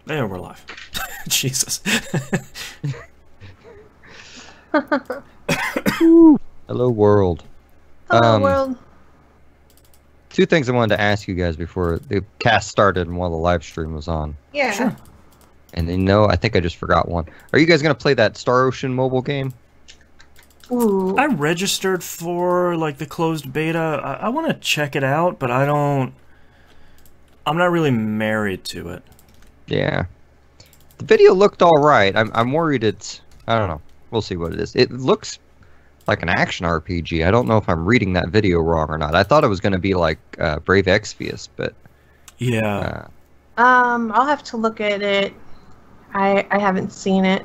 There, we're live. Jesus. Hello, world. Hello, world. Two things I wanted to ask you guys before the cast started and while the live stream was on. Yeah. Sure. And then, no, I think I just forgot one. Are you guys going to play that Star Ocean mobile game? Ooh. I registered for, like, the closed beta. I want to check it out, but I'm not really married to it. Yeah. The video looked alright. I'm worried it's... I don't know. We'll see what it is. It looks like an action RPG. I don't know if I'm reading that video wrong or not. I thought it was going to be like Brave Exvius, but... Yeah. I'll have to look at it. I haven't seen it.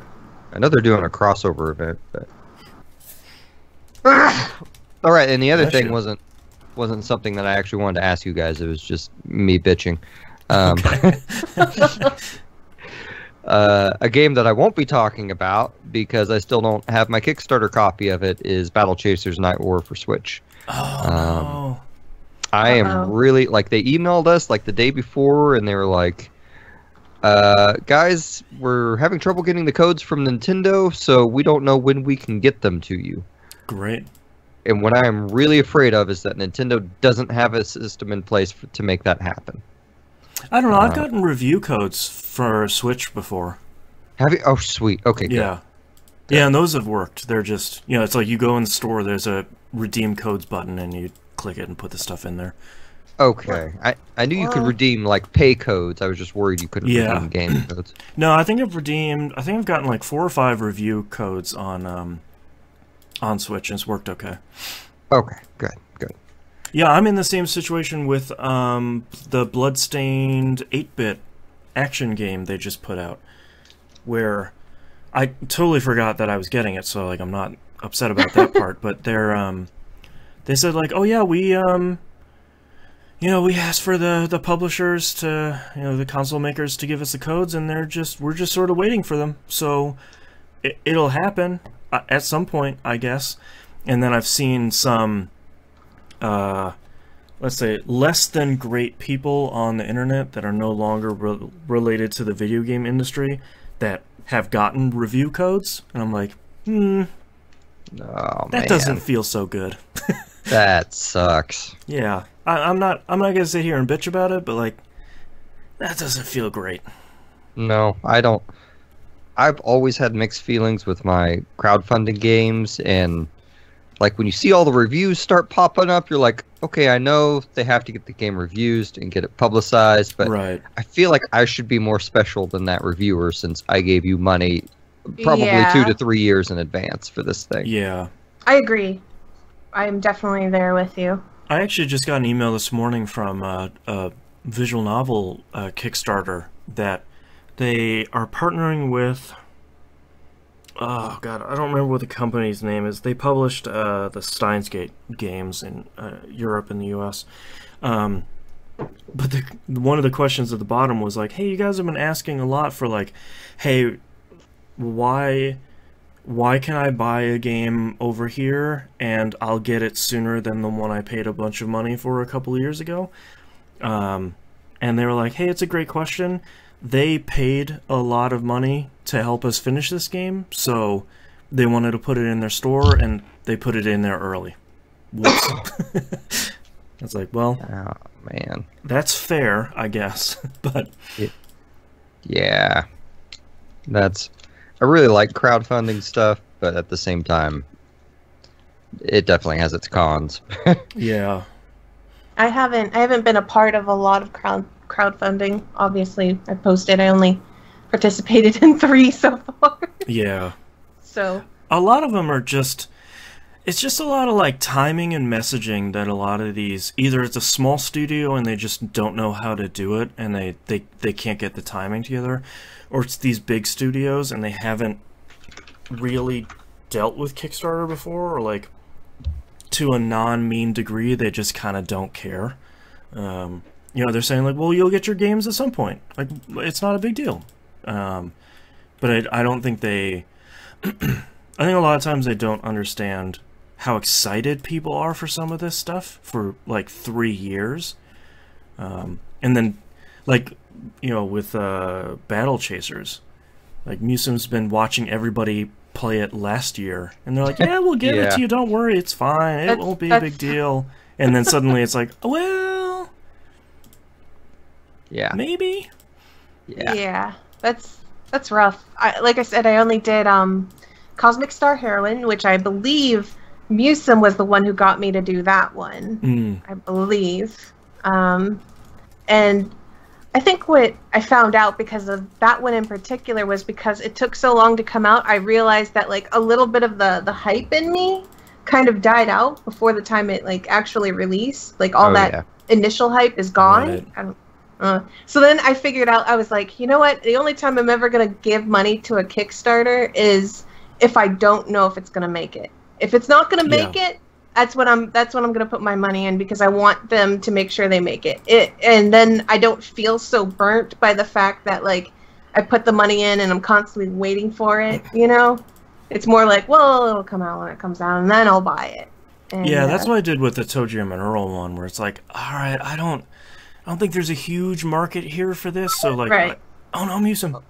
I know they're doing a crossover event, but... Alright, and the other thing wasn't something that I actually wanted to ask you guys. It was just me bitching. A game that I won't be talking about because I still don't have my Kickstarter copy of it is Battle Chasers Night War for Switch. Oh, no. I am really, like, they emailed us like the day before and they were like, guys, we're having trouble getting the codes from Nintendo, so we don't know when we can get them to you. Great. And what I am really afraid of is that Nintendo doesn't have a system in place to make that happen. I don't know. I've gotten review codes for Switch before. Have you? Oh, sweet. Okay, good. Yeah. Yeah, and those have worked. They're just, you know, it's like you go in the store, there's a redeem codes button, and you click it and put the stuff in there. Okay. I knew you could redeem, like, pay codes. I was just worried you couldn't redeem game codes. No, I think I've gotten like 4 or 5 review codes on Switch, and it's worked okay. Okay, good. Yeah, I'm in the same situation with the Bloodstained 8-bit action game they just put out, where I totally forgot that I was getting it, so like I'm not upset about that part. But they said like, oh yeah, we we asked for the publishers to, the console makers to give us the codes, and we're just sort of waiting for them. So it'll happen at some point, I guess. And then I've seen some. Let's say, less than great people on the internet that are no longer related to the video game industry that have gotten review codes, and I'm like, oh, that doesn't feel so good. That sucks. Yeah, I'm not gonna sit here and bitch about it, but like, that doesn't feel great. No, I don't. I've always had mixed feelings with my crowdfunding games, and like when you see all the reviews start popping up, you're like, okay, I know they have to get the game reviewed and get it publicized, but right. I feel like I should be more special than that reviewer since I gave you money probably 2 to 3 years in advance for this thing. Yeah. I agree. I'm definitely there with you. I actually just got an email this morning from a visual novel Kickstarter that they are partnering with... Oh god, I don't remember what the company's name is. They published the Steins Gate games in Europe and the US. But one of the questions at the bottom was like, hey, you guys have been asking a lot for like, hey, why can I buy a game over here and I'll get it sooner than the one I paid a bunch of money for a couple of years ago? And they were like, hey, it's a great question. They paid a lot of money to help us finish this game, so they wanted to put it in their store, and they put it in there early. Whoops. I was like, well, oh, man, that's fair, I guess, but... Yeah. I really like crowdfunding stuff, but at the same time, it definitely has its cons. Yeah. I haven't been a part of a lot of crowdfunding. Obviously, I posted. I only participated in 3 so far. Yeah. So a lot of them are just... It's just a lot of like timing and messaging that a lot of these... Either it's a small studio and they just don't know how to do it and they can't get the timing together, or it's these big studios and they haven't really dealt with Kickstarter before, or like to a non-mean degree they just kind of don't care. They're saying like, well, you'll get your games at some point. Like, it's not a big deal. But I don't think they... I think a lot of times they don't understand how excited people are for some of this stuff for like 3 years. And then like, you know, with Battle Chasers. Like, Musum's been watching everybody play it last year, and they're like, yeah, we'll give it to you, don't worry, it's fine, it won't be a big deal. And then suddenly it's like, well, yeah, maybe. Yeah, that's rough. Like I said, I only did Cosmic Star Heroine, which I believe Musum was the one who got me to do that one. I believe. And I think what I found out because of that one in particular was because it took so long to come out, I realized that like a little bit of the hype in me kind of died out before the time it like actually released. Like all initial hype is gone. Right. So then I figured out, I was like, you know what? The only time I'm ever going to give money to a Kickstarter is if I don't know if it's going to make it. If it's not going to make it, that's when I'm going to put my money in, because I want them to make sure they make it. And then I don't feel so burnt by the fact that like I put the money in and I'm constantly waiting for it, you know? It's more like, well, it'll come out when it comes out and then I'll buy it. And, yeah, that's what I did with the ToeJam and Earl one, where it's like, all right, I don't think there's a huge market here for this, so like, oh no, Musum.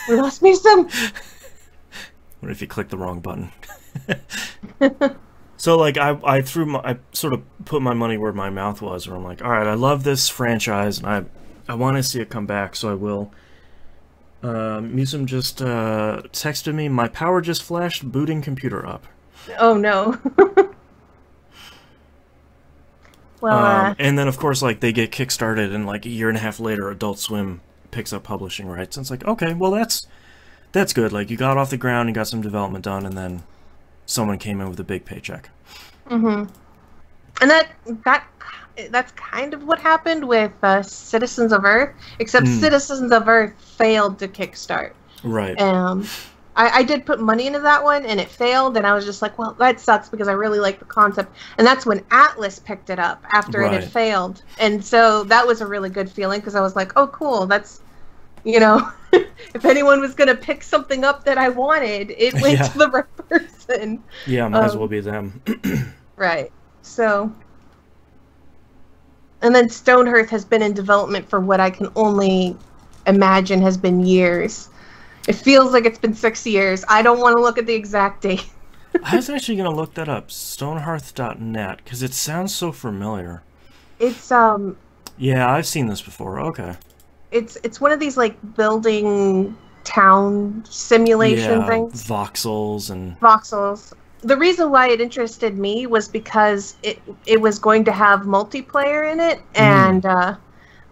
We lost Musum. What if you click the wrong button? So like I sort of put my money where my mouth was, where I'm like, all right, I love this franchise and I want to see it come back, so I will. Musum just texted me, my power just flashed, booting computer up. Oh no. Well, and then of course like they get kickstarted, and like a year and a half later Adult Swim picks up publishing rights, and it's like, okay, well that's good. Like, you got off the ground, you got some development done, and then someone came in with a big paycheck. And that's kind of what happened with Citizens of Earth, except Citizens of Earth failed to kickstart. Right. I did put money into that one, and it failed, and I was just like, well, that sucks, because I really like the concept. And that's when Atlas picked it up after it had failed. And so that was a really good feeling, because I was like, oh, cool, that's, you know, if anyone was going to pick something up that I wanted, it went to the right person. Yeah, might as well be them. Right. So, and then Stonehearth has been in development for what I can only imagine has been years. It feels like it's been 6 years. I don't want to look at the exact date. I was actually going to look that up, stonehearth.net, because it sounds so familiar. It's, yeah, I've seen this before. Okay. It's one of these, like, building town simulation things. Voxels and... Voxels. The reason why it interested me was because it was going to have multiplayer in it, and,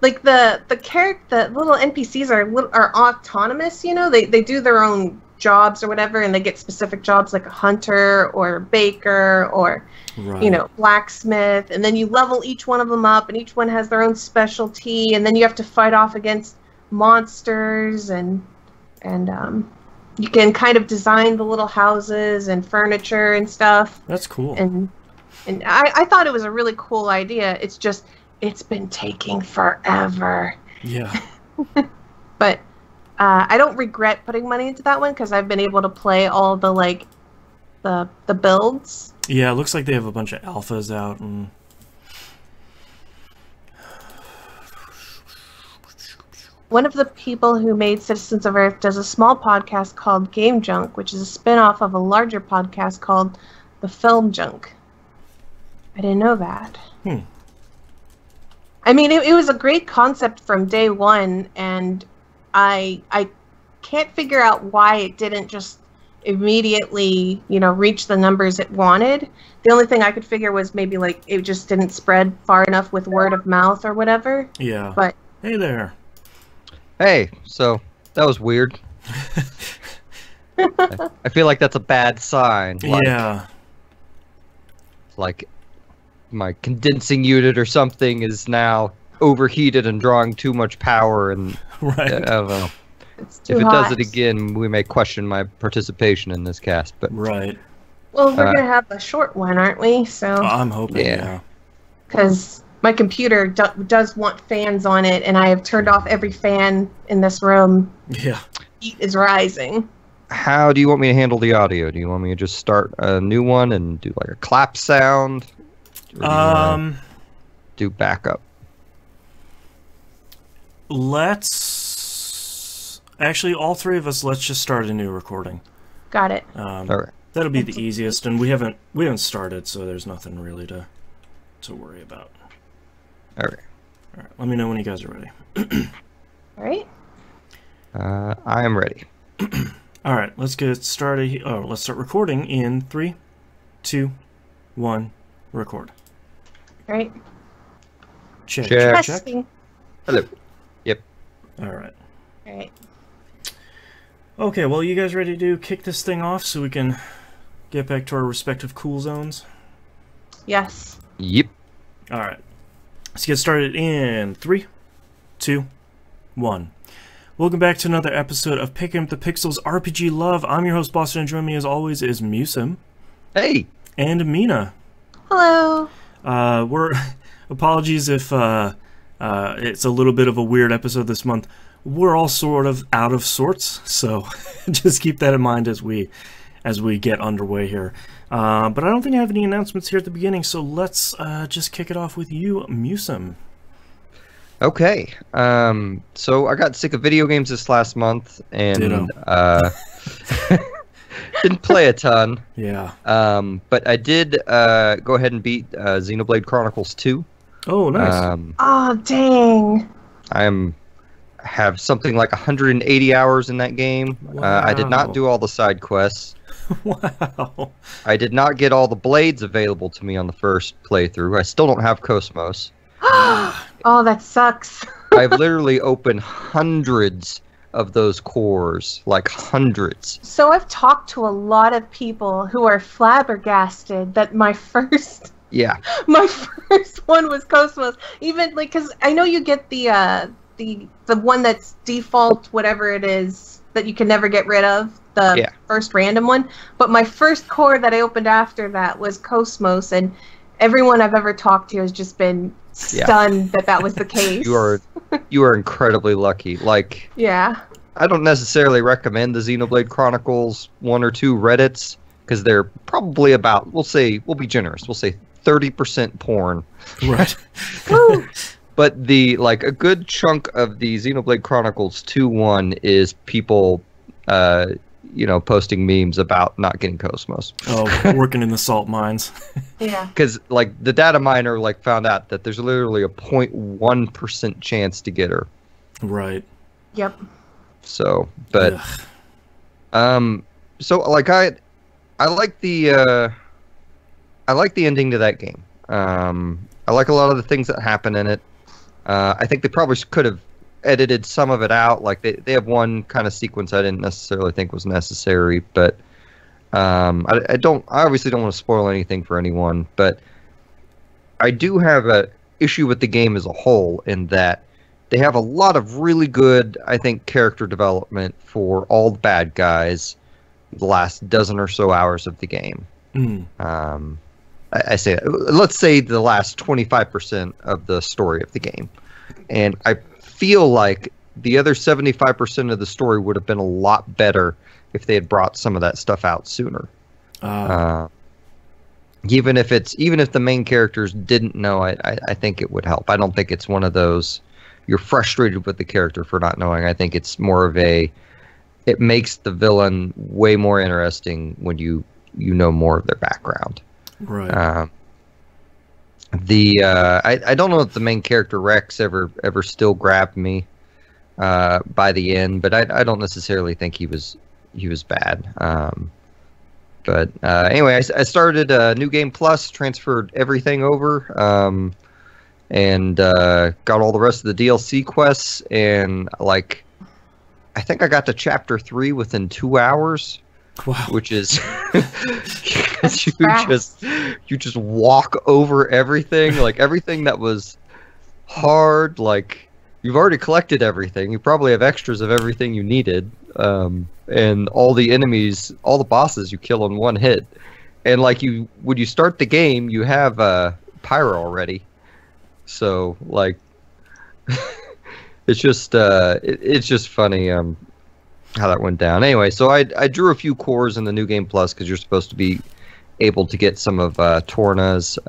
like, the little NPCs are autonomous, you know? They do their own jobs or whatever, and they get specific jobs like a hunter or a baker or, you know, blacksmith, and then you level each one of them up, and each one has their own specialty, and then you have to fight off against monsters, and you can kind of design the little houses and furniture and stuff. That's cool. And I thought it was a really cool idea. It's just, it's been taking forever. Yeah. But I don't regret putting money into that one, because I've been able to play all the, like, the builds. Yeah, it looks like they have a bunch of alphas out. And one of the people who made Citizens of Earth does a small podcast called Game Junk, which is a spin-off of a larger podcast called The Film Junk. I didn't know that. I mean, it was a great concept from day one, and I can't figure out why it didn't just immediately, you know, reach the numbers it wanted. The only thing I could figure was maybe, like, it just didn't spread far enough with word of mouth or whatever. Yeah. But hey there. Hey, so that was weird. I feel like that's a bad sign. Like, yeah. Like my condensing unit or something is now overheated and drawing too much power, and Right. I don't know. it's too If it hot. does it again, we may question my participation in this cast. But Right. Well, we're gonna have a short one, aren't we? So, I'm hoping, Yeah. yeah. because my computer does want fans on it, and I have turned off every fan in this room. Yeah. Heat is rising. how do you want me to handle the audio? Do you want me to just start a new one and do like a clap sound? Or do you wanna do backup? let's actually all three of us. Let's just start a new recording. Got it. All right. That'll be the easiest, and we haven't started, so there's nothing really to worry about. All right. All right. Let me know when you guys are ready. All right. I am ready. All right. Let's get started. Oh, let's start recording in 3, 2, 1. Record. All right. Check. Testing. Hello. Yep. All right. All right. Okay. Well, you guys ready to kick this thing off so we can get back to our respective cool zones? Yes. Yep. All right. Let's get started in 3, 2, 1. Welcome back to another episode of Picking Up the Pixels RPG Love. I'm your host, Boston, and joining me as always is Musim. Hey. And Mina. Hello. Apologies if it's a little bit of a weird episode this month. We're all sort of out of sorts, so just keep that in mind as we get underway here. But I don't think I have any announcements here at the beginning, so let's just kick it off with you, Musim. Okay. So I got sick of video games this last month, and didn't play a ton. Yeah. But I did go ahead and beat Xenoblade Chronicles 2. Oh, nice. Oh, dang. I have something like 180 hours in that game. Wow. I did not do all the side quests. Wow. I did not get all the blades available to me on the first playthrough. I still don't have Cosmos. Oh, that sucks. I've literally opened hundreds of those cores, like hundreds. So I've talked to a lot of people who are flabbergasted that my first one was Cosmos. Even like, because I know you get the one that's default, whatever it is, that you can never get rid of, the first random one. But my first core that I opened after that was Cosmos, and everyone I've ever talked to has just been stunned that was the case. You are incredibly lucky. Like, I don't necessarily recommend the Xenoblade Chronicles 1 or 2 Reddits, because they're probably about, we'll be generous, we'll say 30% porn. Right. But a good chunk of the Xenoblade Chronicles 2-1 is people, posting memes about not getting Cosmos. Oh, working in the salt mines. Yeah. Because, the data miner, found out that there's literally a 0.1% chance to get her. Right. Yep. So, but... I like the... I like the ending to that game. I like a lot of the things that happen in it. I think they probably could have edited some of it out. Like they have one kind of sequence I didn't necessarily think was necessary, but I obviously don't want to spoil anything for anyone, but I do have a issue with the game as a whole in that they have a lot of really good, I think, character development for all the bad guys the last dozen or so hours of the game. I say, let's say the last 25% of the story of the game. And I feel like the other 75% of the story would have been a lot better if they had brought some of that stuff out sooner. Even if the main characters didn't know, I think it would help. I don't think it's one of those, you're frustrated with the character for not knowing. I think it's more of it makes the villain way more interesting when you know more of their background. Right. I don't know if the main character Rex ever still grabbed me by the end, but I don't necessarily think he was bad. But anyway, I started New Game Plus, transferred everything over, and got all the rest of the DLC quests, and I think I got to Chapter 3 within 2 hours. Wow. Which is you just walk over everything, everything that was hard. You've already collected everything. You probably have extras of everything you needed, and all the enemies, all the bosses you kill in one hit. And when you start the game, you have Pyro already, so it's just funny. How that went down. Anyway, so I drew a few cores in the New Game Plus because you're supposed to be able to get some of Torna's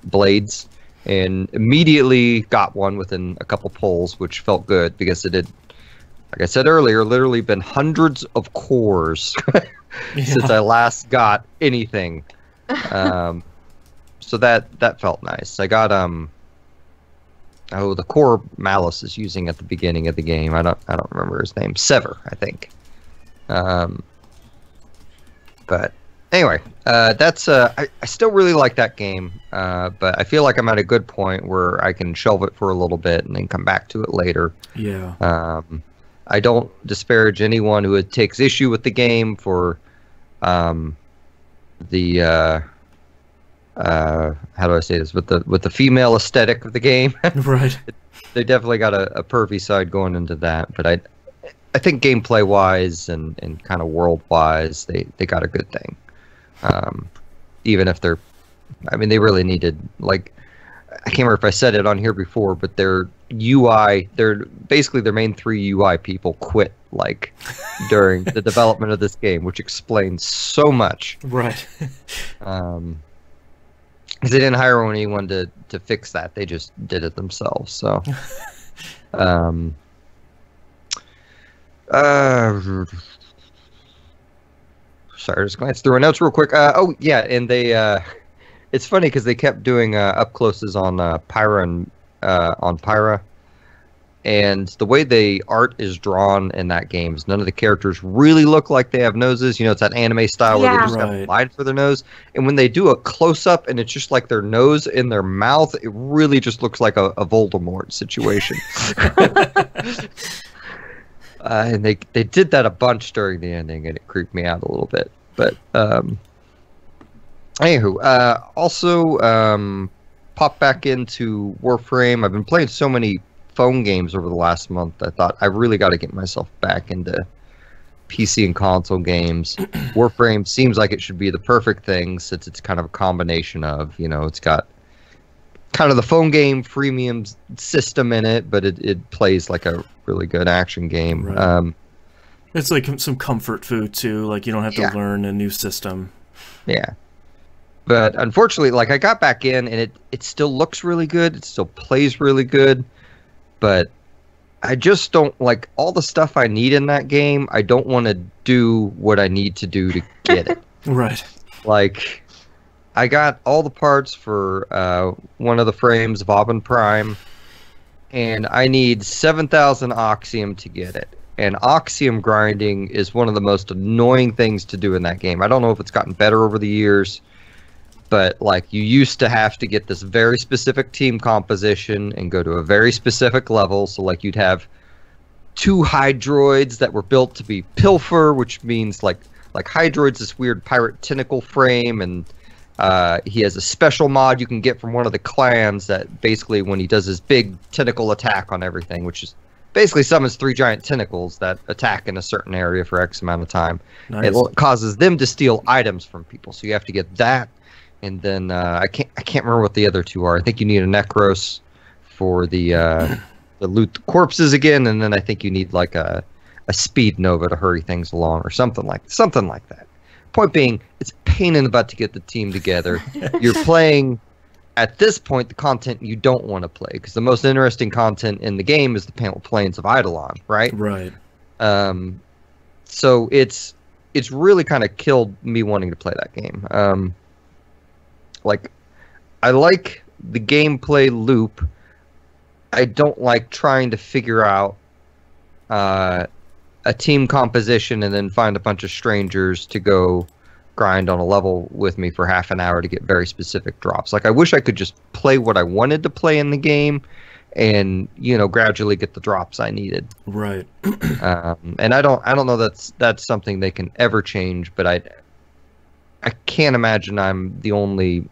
blades and immediately got one within a couple pulls, which felt good because it had, like I said earlier, literally been hundreds of cores since I last got anything. So that felt nice. I got the core Malice is using at the beginning of the game. I don't remember his name. Sever, I think. But anyway, that's I still really like that game, but I feel like I'm at a good point where I can shelve it for a little bit and then come back to it later. Yeah. I don't disparage anyone who takes issue with the game for the how do I say this, with the female aesthetic of the game. Right. They definitely got a pervy side going into that, but I think gameplay wise and kind of world wise, they got a good thing. Even if they're, I mean, they really needed, like, I can't remember if I said it on here before, but their UI, basically their main 3 UI people quit, like, during the development of this game, which explains so much. Right. Because they didn't hire anyone to fix that. They just did it themselves. So, sorry, just glance through our notes real quick. Oh yeah, and they it's funny because they kept doing up closes on Pyra and on Pyra, and the way the art is drawn in that game is none of the characters really look like they have noses. You know, it's that anime style where they just have a line for their nose, and when they do a close up and it's just like their nose in their mouth, it really just looks like a Voldemort situation. And they did that a bunch during the ending, and it creeped me out a little bit. But anywho, also pop back into Warframe. I've been playing so many phone games over the last month. I thought I really got to get myself back into PC and console games. Warframe seems like it should be the perfect thing since it's kind of a combination of, you know, it's got kind of the phone game freemium system in it, but it plays like a really good action game. Right. It's like some comfort food too. Like you don't have to learn a new system. Yeah. But unfortunately, like I got back in and it still looks really good. It still plays really good. But I just don't like all the stuff I need in that game. I don't want to do what I need to do to get it. Right. Like, I got all the parts for one of the frames of Auburn Prime, and I need 7,000 Oxium to get it. And Oxium grinding is one of the most annoying things to do in that game. I don't know if it's gotten better over the years, but like you used to have to get this very specific team composition and go to a very specific level. So like you'd have 2 Hydroids that were built to be Pilfer, which means like Hydroid's this weird pirate tentacle frame, and he has a special mod you can get from one of the clans that basically when he does his big tentacle attack on everything, which is basically summons 3 giant tentacles that attack in a certain area for X amount of time. Nice. It causes them to steal items from people, so you have to get that. And then I can't remember what the other 2 are. I think you need a Necros for the loot the corpses again, and then I think you need like a Speed Nova to hurry things along or something like that. Point being, it's a pain in the butt to get the team together. You're playing at this point the content you don't want to play, because the most interesting content in the game is the Plains of Eidolon, right? Right. So it's really kind of killed me wanting to play that game. Like, I like the gameplay loop. I don't like trying to figure out a team composition and then find a bunch of strangers to go grind on a level with me for half an hour to get very specific drops. Like, I wish I could just play what I wanted to play in the game and, you know, gradually get the drops I needed. Right. And I don't know that's something they can ever change, but I can't imagine I'm the only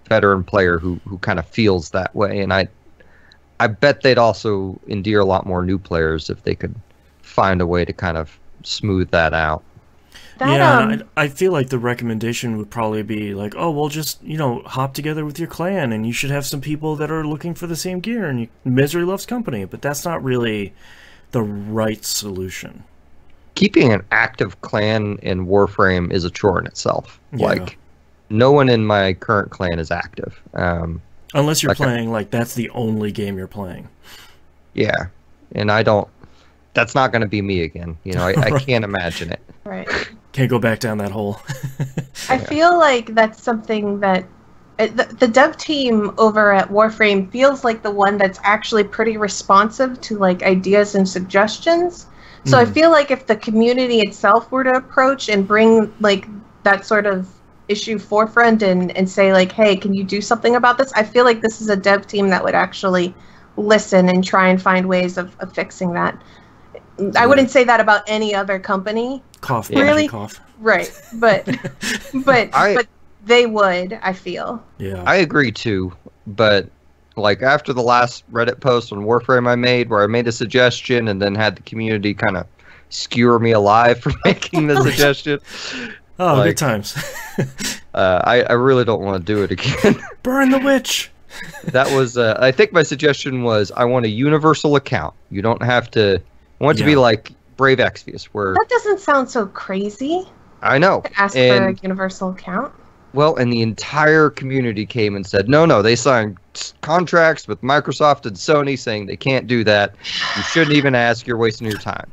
veteran player who kind of feels that way, and I bet they'd also endear a lot more new players if they could find a way to kind of smooth that out. I feel like the recommendation would probably be like, oh, well, just, you know, hop together with your clan, and you should have some people that are looking for the same gear, and misery loves company. But that's not really the right solution. Keeping an active clan in Warframe is a chore in itself. Yeah. Like, no one in my current clan is active. Unless you're Like playing, like, that's the only game you're playing. Yeah, and I don't. That's not going to be me again. You know, I can't imagine it. Right. Can't go back down that hole. I feel like that's something that the dev team over at Warframe feels like the one that's actually pretty responsive to like ideas and suggestions. So I feel like if the community itself were to approach and bring like that sort of issue forefront and say like, hey, can you do something about this? I feel like this is a dev team that would actually listen and try and find ways of fixing that. I wouldn't say that about any other company. Cough, really? Cough. Right, but they would, I feel. Yeah. I agree too, but like after the last Reddit post on Warframe I made, where I made a suggestion and then had the community kind of skewer me alive for making the suggestion. Oh, like, good times. I really don't want to do it again. Burn the witch! That was, I think my suggestion was, I want a universal account. You don't have to, I want it to be like Brave Exvius, where... That doesn't sound so crazy. I know. To ask for a universal account. Well, and the entire community came and said, no, they signed contracts with Microsoft and Sony saying they can't do that. You shouldn't even ask, you're wasting your time.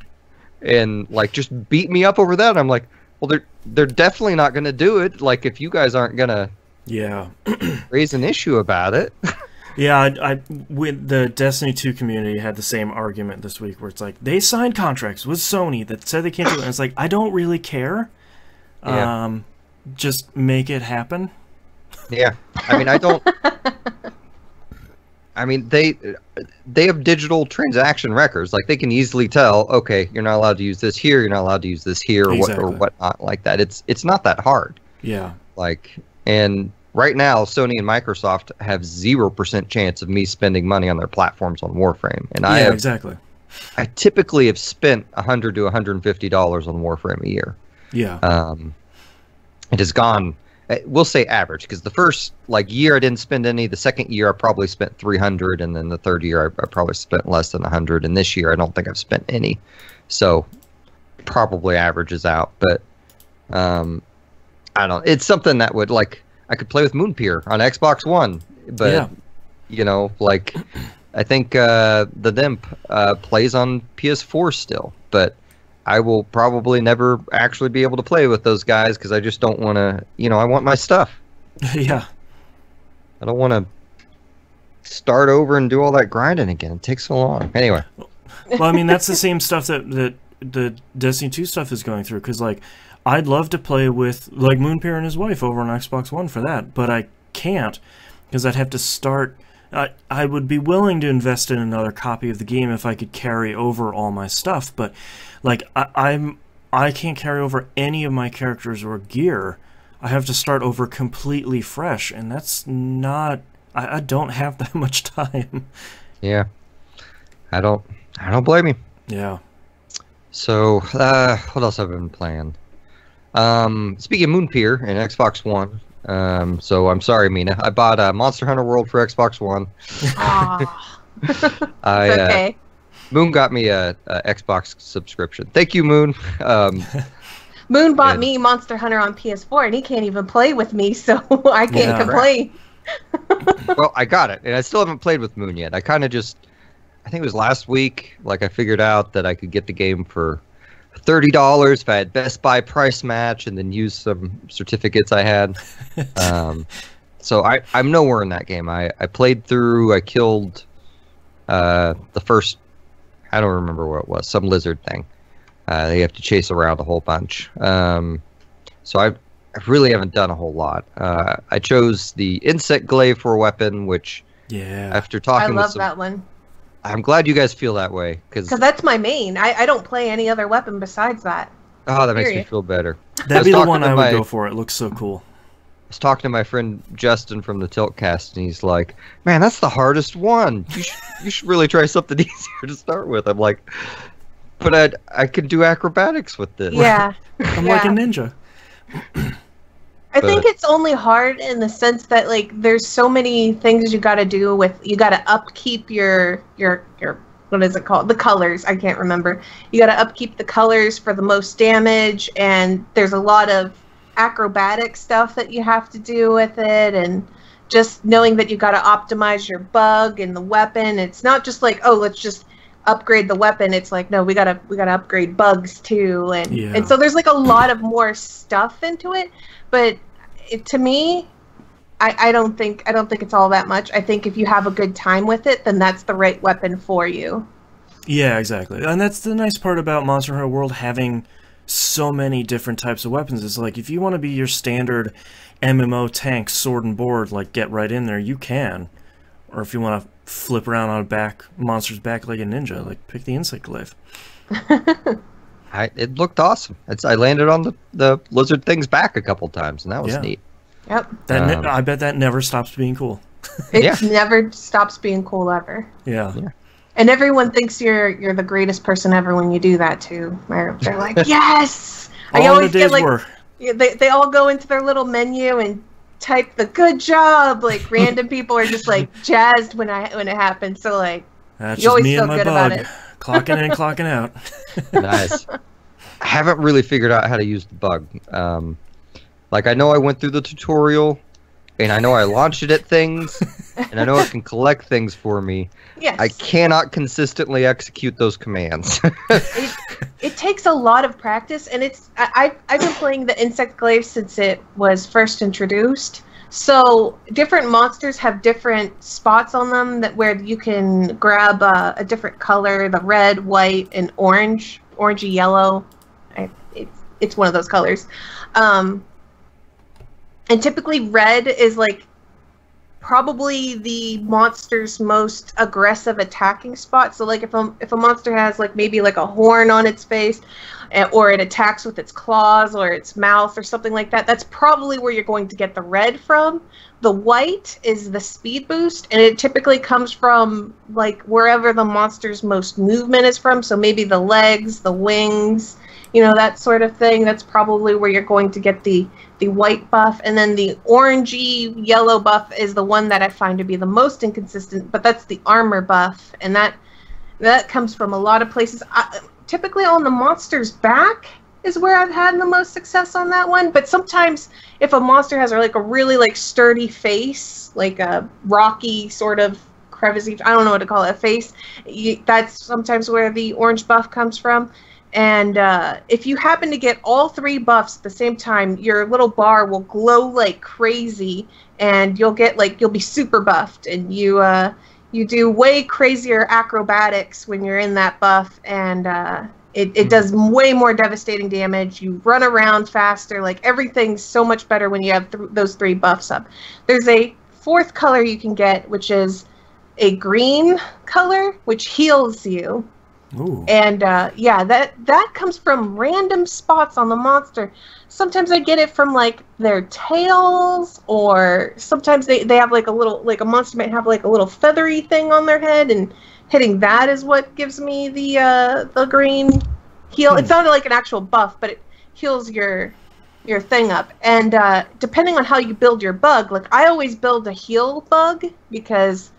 And, like, just beat me up over that. And I'm like, well, they're definitely not going to do it. Like, if you guys aren't going to raise an issue about it. Yeah, with the Destiny 2 community had the same argument this week where it's like, they signed contracts with Sony that said they can't do it. And it's like, I don't really care. Yeah. Just make it happen. Yeah. I mean, I don't... I mean, they have digital transaction records. Like, they can easily tell, okay, you're not allowed to use this here, you're not allowed to use this here, or whatnot like that. It's not that hard. Yeah. Like, and right now, Sony and Microsoft have 0% chance of me spending money on their platforms on Warframe. And exactly. I typically have spent $100 to $150 on Warframe a year. Yeah. It has gone, we'll say average, because the first year I didn't spend any. The second year I probably spent $300, and then the third year I probably spent less than $100. And this year I don't think I've spent any, so probably averages out. But I don't. It's something that would I could play with Moonpier on Xbox One, but you know, I think the Dimp plays on PS4 still, but I will probably never actually be able to play with those guys because I just don't want to, you know, I want my stuff. Yeah. I don't want to start over and do all that grinding again. It takes so long. Anyway. Well, I mean, that's the same stuff that the Destiny 2 stuff is going through, because, I'd love to play with, Moonpier and his wife over on Xbox One for that, but I can't, because I'd have to start... I would be willing to invest in another copy of the game if I could carry over all my stuff, but I can't carry over any of my characters or gear. I have to start over completely fresh, and that's not... I don't have that much time. Yeah. I don't blame you. Yeah. So, what else have I been playing? Speaking of Moonpier and Xbox One, so I'm sorry, Mina. I bought Monster Hunter World for Xbox One. Okay. Moon got me a Xbox subscription. Thank you, Moon. Moon bought me Monster Hunter on PS4, and he can't even play with me, so I can't complain. Well, I got it, and I still haven't played with Moon yet. I kind of just, I think it was last week, I figured out that I could get the game for $30 if I had Best Buy price match and then use some certificates I had. So I'm nowhere in that game. I played through, I killed the first, I don't remember what it was, some lizard thing. They have to chase around a whole bunch. So I really haven't done a whole lot. I chose the insect glaive for a weapon, which after talking with some... I love that one. I'm glad you guys feel that way. Because that's my main. I don't play any other weapon besides that. Oh, that makes me feel better. That'd be the one I would go for. It looks so cool. I was talking to my friend Justin from the Tiltcast, and he's like, "Man, that's the hardest one. You should really try something easier to start with." I'm like, "But I can do acrobatics with this." Yeah, I'm like a ninja. I think it's only hard in the sense that there's so many things you got to do with. You got to upkeep your what is it called? The colors. I can't remember. You got to upkeep the colors for the most damage, and there's a lot of acrobatic stuff that you have to do with it, and just knowing that you got to optimize your bug and the weapon. It's not just like, oh, let's just upgrade the weapon. It's like, no, we gotta upgrade bugs too, and so there's like a lot of more stuff into it. But to me, I don't think it's all that much. I think if you have a good time with it, then that's the right weapon for you. Yeah, exactly. And that's the nice part about Monster Hunter World having so many different types of weapons. It's like, if you want to be your standard MMO tank, sword and board, like, get right in there, you can. Or if you want to flip around on a monster's back like a ninja, like, pick the insect glaive. It looked awesome. I landed on the lizard thing's back a couple times, and that was neat. Yep. I bet that never stops being cool. It never stops being cool ever. Yeah. And everyone thinks you're the greatest person ever when you do that too. They're like, yes. I always get like, they all go into their little menu and type the good job. Like, random people are just like jazzed when it happens. So like, that's you always me feel and my good bug. about it. Clocking in, clocking out. Nice. I haven't really figured out how to use the bug. Like, I know I went through the tutorial, and I know I launched it at things, and I know it can collect things for me. Yes. I cannot consistently execute those commands. It takes a lot of practice, and I've been playing the insect glaive since it was first introduced. So different monsters have different spots on them where you can grab a different color, the red, white, and orangey yellow. It's one of those colors. And typically red is like probably the monster's most aggressive attacking spot. So like if a monster has like maybe like a horn on its face, or it attacks with its claws or its mouth or something like that, that's probably where you're going to get the red from. The white is the speed boost, and it typically comes from like wherever the monster's most movement is from. So maybe the legs, the wings, that sort of thing. That's probably where you're going to get the white buff. And then the orangey yellow buff is the one that I find to be the most inconsistent, but that's the armor buff, and that comes from a lot of places. Typically on the monster's back is where I've had the most success on that one, but sometimes if a monster has like a really like sturdy face, like a rocky sort of crevice, I don't know what to call it, a face, that's sometimes where the orange buff comes from. And if you happen to get all three buffs at the same time, your little bar will glow like crazy, and you'll be super buffed, and you do way crazier acrobatics when you're in that buff, and it does way more devastating damage. You run around faster, like everything's so much better when you have those three buffs up. There's a fourth color you can get, which is a green color, which heals you. Ooh. And that comes from random spots on the monster. Sometimes I get it from like their tails, or sometimes they have like a monster might have like a little feathery thing on their head, and hitting that is what gives me the green heal. It's not like an actual buff, but it heals your thing up. And depending on how you build your bug, like I always build a heal bug because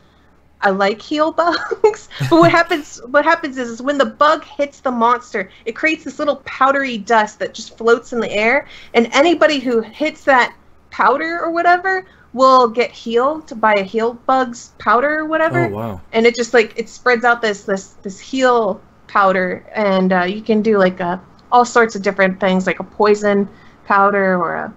I like heal bugs. But what happens is when the bug hits the monster, it creates this little powdery dust that just floats in the air, and anybody who hits that powder or whatever will get healed by a heal bug's powder or whatever. Oh wow. And it just like it spreads out this heal powder, and you can do like all sorts of different things, like a poison powder or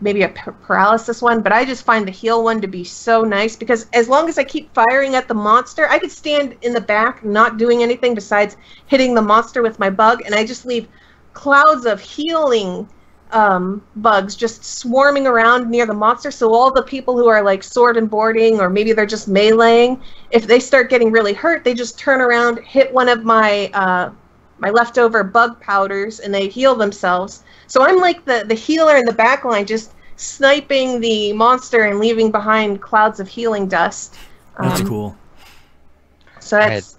maybe a paralysis one. But I just find the heal one to be so nice, because as long as I keep firing at the monster, I could stand in the back not doing anything besides hitting the monster with my bug, and I just leave clouds of healing bugs just swarming around near the monster. So all the people who are like sword and boarding, or maybe they're just meleeing, if they start getting really hurt, they just turn around, hit one of my my leftover bug powders, and they heal themselves. So I'm like the healer in the back line, just sniping the monster and leaving behind clouds of healing dust. That's cool. So that's...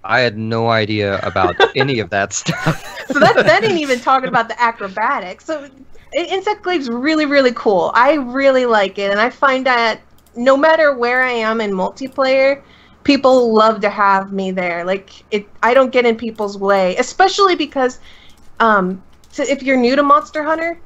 I had no idea about any of that stuff. So that ain't even talking about the acrobatics. So Insect Glaive's really, really cool. I really like it, and I find that no matter where I am in multiplayer, people love to have me there. Like, I don't get in people's way, especially because so if you're new to Monster Hunter,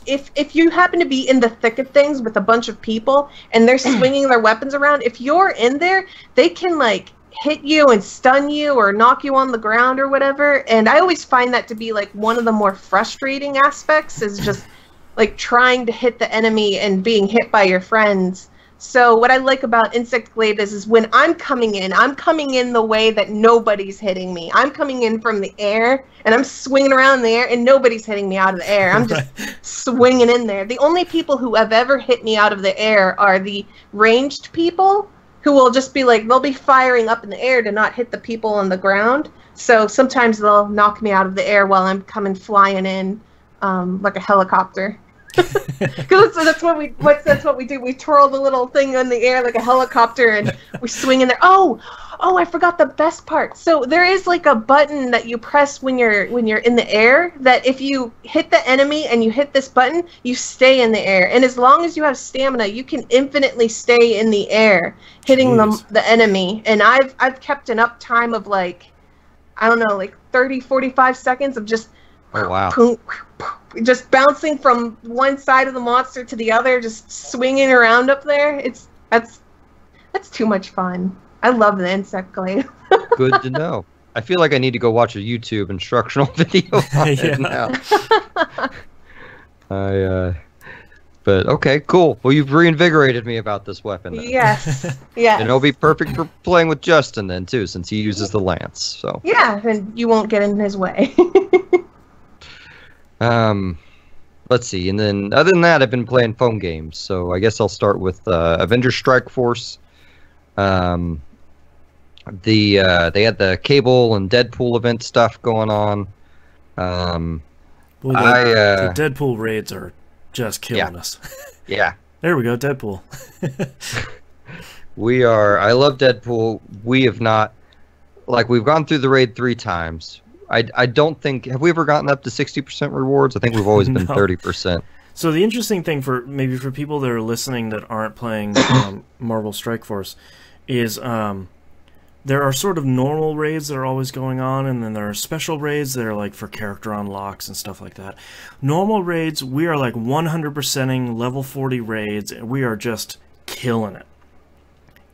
if you happen to be in the thick of things with a bunch of people and they're swinging their weapons around, if you're in there, they can like hit you and stun you or knock you on the ground or whatever. And I always find that to be like one of the more frustrating aspects, is just like trying to hit the enemy and being hit by your friends. So what I like about Insectglade is when I'm coming in the way that nobody's hitting me. I'm coming in from the air, and I'm swinging around in the air, and nobody's hitting me out of the air. I'm just swinging in there. The only people who have ever hit me out of the air are the ranged people, who will just be like, they'll be firing up in the air to not hit the people on the ground. So sometimes they'll knock me out of the air while I'm coming flying in like a helicopter. Because that's what we do. We twirl the little thing in the air like a helicopter, and we swing in there. Oh, I forgot the best part. So there is like a button that you press when you're in the air, that if you hit the enemy and you hit this button, you stay in the air. And as long as you have stamina, you can infinitely stay in the air, hitting the enemy. And I've kept an up time of like, I don't know, like 30, 45 seconds of just just bouncing from one side of the monster to the other, just swinging around up there. That's too much fun. I love the Insectglade. Good to know. I feel like I need to go watch a YouTube instructional video on it now. But okay, cool. Well, you've reinvigorated me about this weapon then. Yes. Yeah. And it'll be perfect for playing with Justin then too, since he uses the lance. So. Yeah, and you won't get in his way. Let's see, and then other than that, I've been playing phone games. So I guess I'll start with Avengers Strike Force. They had the Cable and Deadpool event stuff going on. The Deadpool raids are just killing us. Yeah. There we go, Deadpool. I love Deadpool. We have not, like, we've gone through the raid 3 times. I don't think, have we ever gotten up to 60% rewards? I think we've always been 30%. So the interesting thing for people that are listening that aren't playing Marvel Strike Force is there are sort of normal raids that are always going on, and then there are special raids that are like for character unlocks and stuff like that. Normal raids, we are like 100%ing level 40 raids, and we are just killing it.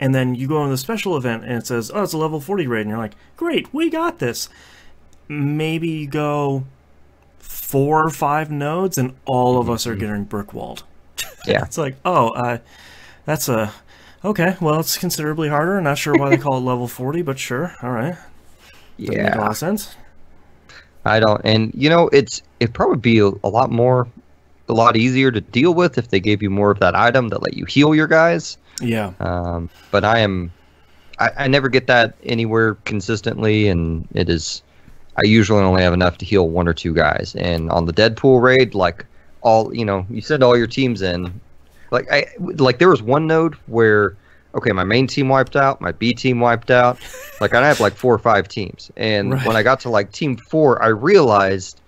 And then you go on the special event and it says, oh, it's a level 40 raid, and you're like, great, we got this. Maybe you go 4 or 5 nodes and all of us are getting brick-walled. Yeah. It's like, oh, that's a... Okay, well, it's considerably harder. Not sure why they call it level 40, but sure. All right. Doesn't make a lot of sense. I don't... And, you know, it'd probably be a lot easier to deal with if they gave you more of that item that let you heal your guys. Yeah. But I never get that anywhere consistently, and it is... I usually only have enough to heal 1 or 2 guys, and on the Deadpool raid, like you send all your teams in. Like there was one node where, okay, my main team wiped out, my B team wiped out, like I have like 4 or 5 teams, and when I got to like team 4, I realized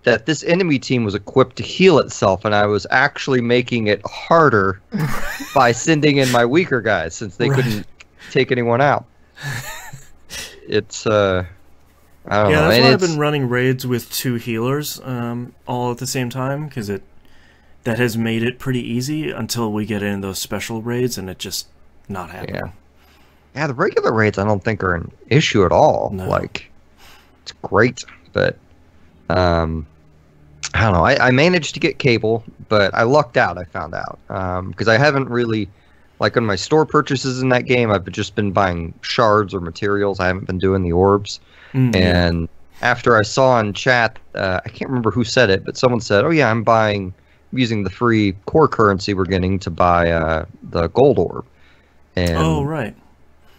that this enemy team was equipped to heal itself, and I was actually making it harder by sending in my weaker guys since they couldn't take anyone out. It's I don't know. That's why I've been running raids with 2 healers all at the same time, because that has made it pretty easy until we get in those special raids, and it just not happening. Yeah, the regular raids I don't think are an issue at all. No. Like, it's great, but I don't know. I managed to get Cable, but I lucked out, I found out, because I haven't really, like on my store purchases in that game, I've just been buying shards or materials. I haven't been doing the orbs. And after I saw in chat, I can't remember who said it, but someone said, oh yeah, I'm using the free core currency we're getting to buy the gold orb. And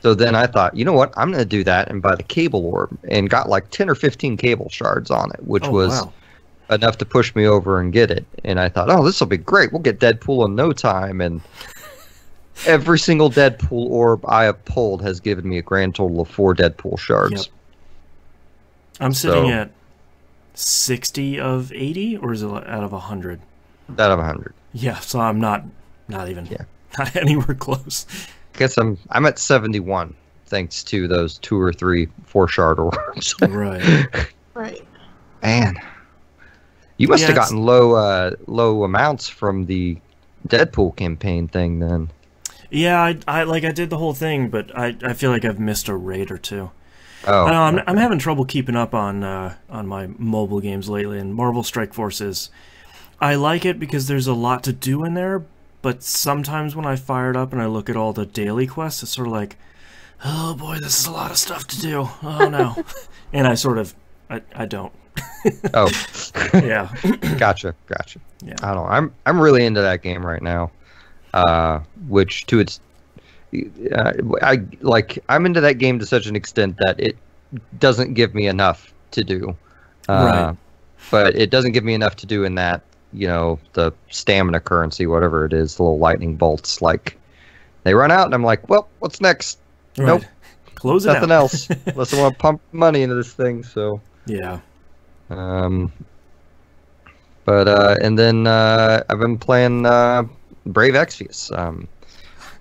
so then I thought, you know what, I'm going to do that and buy the Cable orb, and got like 10 or 15 Cable shards on it, which was enough to push me over and get it. And I thought, oh, this will be great. We'll get Deadpool in no time. And every single Deadpool orb I have pulled has given me a grand total of 4 Deadpool shards. Yep. I'm sitting at 60 of 80, or is it out of 100? Out of 100. Yeah, so I'm not even not anywhere close. I guess I'm at 71 thanks to those 2 or 3 4 shard orbs. Right. Man. You must Yeah, have gotten low amounts from the Deadpool campaign thing then. Yeah, I did the whole thing, but I feel like I've missed a raid or two. Oh, I know, I'm having trouble keeping up on my mobile games lately, and Marvel Strike Forces, I like it because there's a lot to do in there, but sometimes when I fire it up and I look at all the daily quests, it's sort of like, oh boy, this is a lot of stuff to do. Oh no. And I don't. Oh. Yeah. Gotcha. Yeah. I don't know. I'm really into that game right now. Which to its I'm into that game to such an extent that it doesn't give me enough to do. Right. But it doesn't give me enough to do in that, the stamina currency, whatever it is, the little lightning bolts, like they run out and I'm like, well, what's next? Right. Nope. Close it Nothing out. else. Unless I want to pump money into this thing, so Yeah. And then I've been playing Brave Exvius.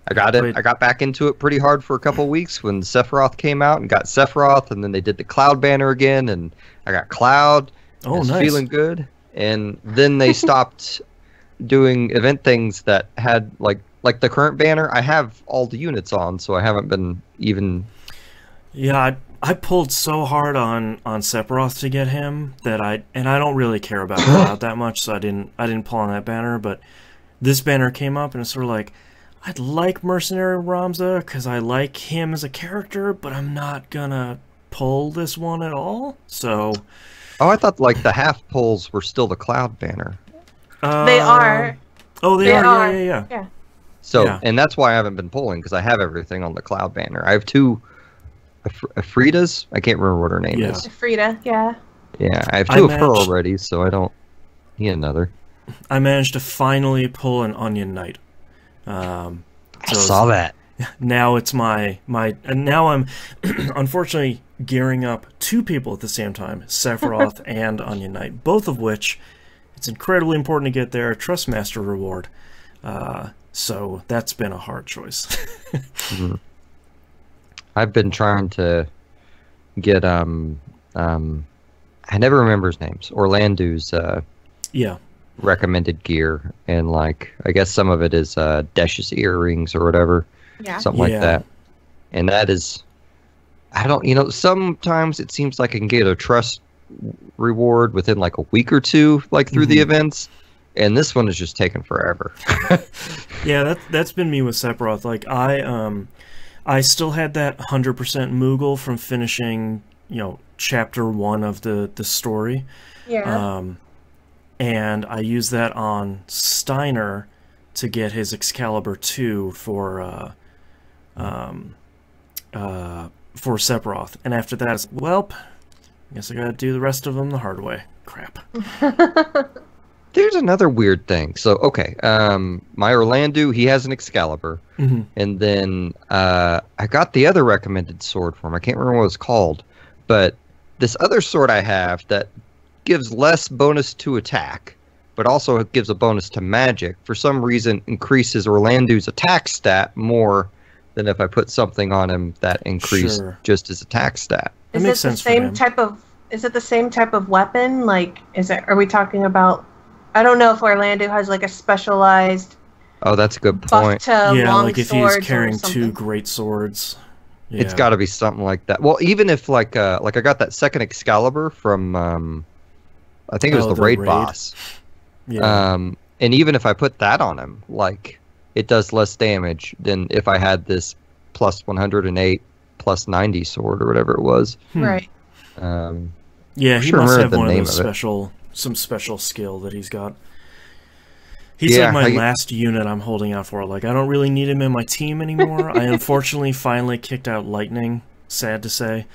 I got back into it pretty hard for a couple weeks when Sephiroth came out and got Sephiroth, and then they did the Cloud banner again, and I got Cloud. Oh, nice. Feeling good. And then they stopped doing event things that had like the current banner. I have all the units on, so I haven't been even. Yeah, I pulled so hard on Sephiroth to get him that I don't really care about Cloud that much, so I didn't pull on that banner. But this banner came up, and it's sort of like, I'd like Mercenary Ramza because I like him as a character, but I'm not gonna pull this one at all. So. Oh, I thought like the half pulls were still the Cloud banner. They are. Oh, they are. Yeah. So, yeah. And that's why I haven't been pulling, because I have everything on the Cloud banner. I have two Afridas. I can't remember what her name is. Frida, yeah. Yeah, I have two of her already, so I don't need another. I managed to finally pull an Onion Knight. I saw that. Now it's and now I'm unfortunately gearing up two people at the same time, Sephiroth and Onion Knight, both of which it's incredibly important to get their Trustmaster reward. So that's been a hard choice. Mm-hmm. I've been trying to get I never remember his names. Orlando's recommended gear, and like I guess some of it is Desh's earrings or whatever. Yeah. Something like that. And that is, I don't, sometimes it seems like I can get a trust reward within like a week or two, like through the events. And this one is just taking forever. Yeah, that's been me with Sephiroth. Like I still had that 100% Moogle from finishing, chapter 1 of the story. Yeah. And I used that on Steiner to get his Excalibur 2 for Sephiroth. And after that, it's, well, I guess I gotta do the rest of them the hard way. Crap. There's another weird thing. So, okay, my Orlando, he has an Excalibur. Mm-hmm. And then I got the other recommended sword for him. I can't remember what it's called. But this other sword I have that gives less bonus to attack, but also it gives a bonus to magic, for some reason increases Orlando's attack stat more than if I put something on him that increased just his attack stat. That makes sense for him. Is it the same type of weapon? Like, are we talking about, I don't know if Orlando has like a specialized Oh, that's a good point. Yeah, like if he's carrying two great swords. Yeah. It's got to be something like that. Well, even if like I got that second Excalibur from I think it was the raid boss. Yeah. And even if I put that on him, like it does less damage than if I had this plus 108 plus 90 sword or whatever it was. Right. Yeah, he must have one of those some special skill that he's got. He's like my last unit I'm holding out for. Like, I don't really need him in my team anymore. I unfortunately finally kicked out Lightning, sad to say.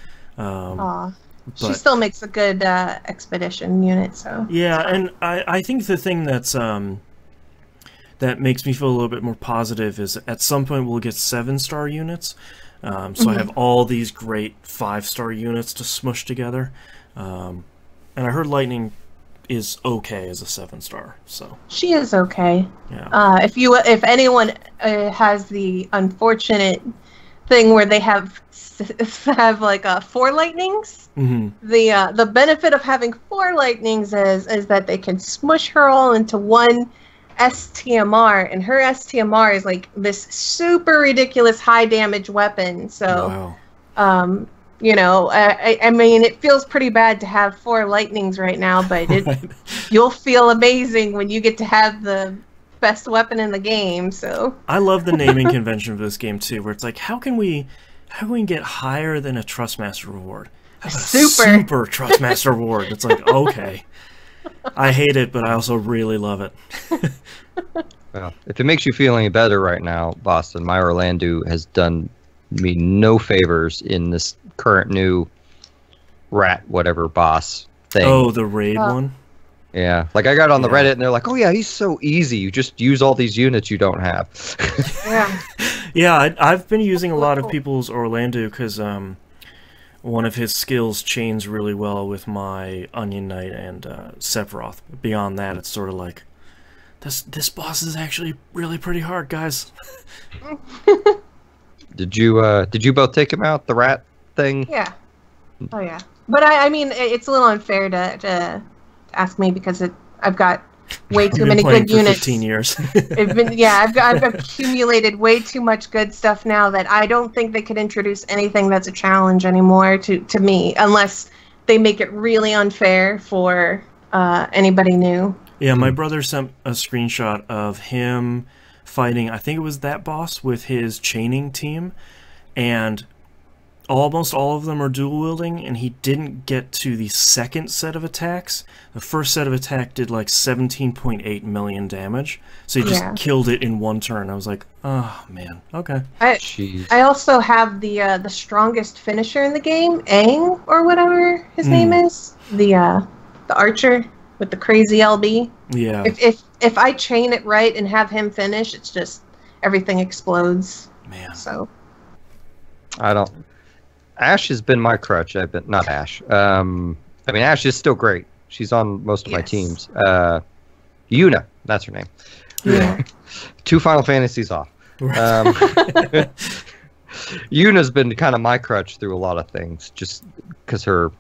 She still makes a good expedition unit, so... Yeah, and I think the thing that's that makes me feel a little bit more positive is at some point we'll get 7-star units. So I have all these great 5-star units to smush together. And I heard Lightning is okay as a 7-star, so she is okay. Yeah. If anyone has the unfortunate thing where they have like 4 lightnings. The benefit of having 4 lightnings is that they can smush her all into one STMR, and her STMR is like this super ridiculous high damage weapon. So, you know, I mean, it feels pretty bad to have 4 lightnings right now, but you'll feel amazing when you get to have the best weapon in the game. So I love the naming convention for this game too, where it's like, how can we get higher than a Trustmaster reward? How about a super Trustmaster reward? It's like, okay. I hate it, but I also really love it. Well, if it makes you feel any better right now, Boston, my Orlando has done me no favors in this current new rat whatever boss thing. Oh, the raid one? Yeah. Like, I got on the Reddit, and they're like, oh, yeah, he's so easy. You just use all these units you don't have. Yeah, I've been using a lot of people's Orlando because one of his skills chains really well with my Onion Knight and Sephiroth. Beyond that, it's sort of like, this boss is actually really pretty hard, guys. Did you both take him out, the rat thing? Yeah. Oh yeah. But I mean, it's a little unfair to ask me because I've got way too many good units. 15 years. I've accumulated way too much good stuff now that I don't think they could introduce anything that's a challenge anymore to me, unless they make it really unfair for anybody new. Yeah, my brother sent a screenshot of him fighting, I think it was that boss with his chaining team, and almost all of them are dual wielding, and he didn't get to the second set of attacks. The first set of attack did like 17.8 million damage, so he just killed it in one turn. I was like, oh man, okay. I also have the strongest finisher in the game, Aang or whatever his name is, the archer with the crazy LB. Yeah. If I chain it right and have him finish, it's just everything explodes. Man. So I don't. Ash has been my crutch. Not Ash. I mean, Ash is still great. She's on most of my teams. Yuna, that's her name. Yeah. 2 Final Fantasies off. Yuna's been kind of my crutch through a lot of things, just because her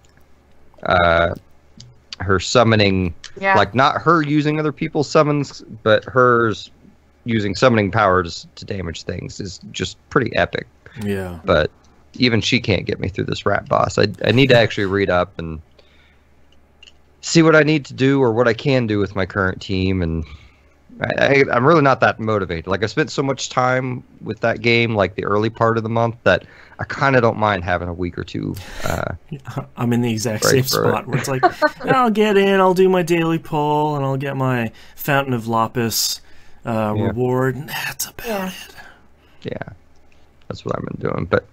summoning, like not her using other people's summons, but hers using summoning powers to damage things is just pretty epic. Yeah. But even she can't get me through this rat boss. I need to actually read up and see what I need to do or what I can do with my current team, and I'm really not that motivated. Like, I spent so much time with that game, like the early part of the month, that I kind of don't mind having a week or two. I'm in the exact same spot where it's like, I'll get in, I'll do my daily pull, and I'll get my Fountain of Lapis reward, and that's about it. Yeah, that's what I've been doing. But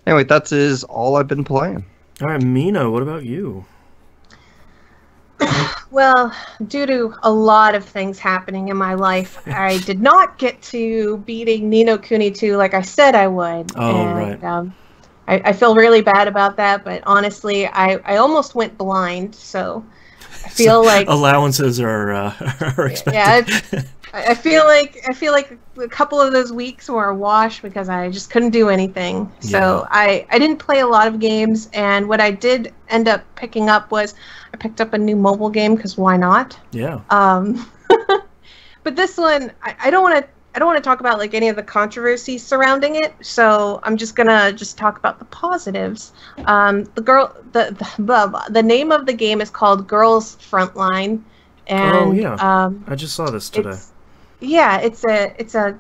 anyway, that is all I've been playing. All right, Mina, what about you? Well, due to a lot of things happening in my life, I did not get to beating Ni no Kuni 2 like I said I would. Oh, and, right. I feel really bad about that, but honestly, I almost went blind, so I feel like allowances are expected. Yeah, I feel like a couple of those weeks were a wash because I just couldn't do anything. So I didn't play a lot of games, and what I did end up picking up was I picked up a new mobile game because why not? Yeah. But this one I don't want to talk about like any of the controversies surrounding it. So I'm just gonna talk about the positives. The name of the game is called Girls Frontline. And, I just saw this today. It's a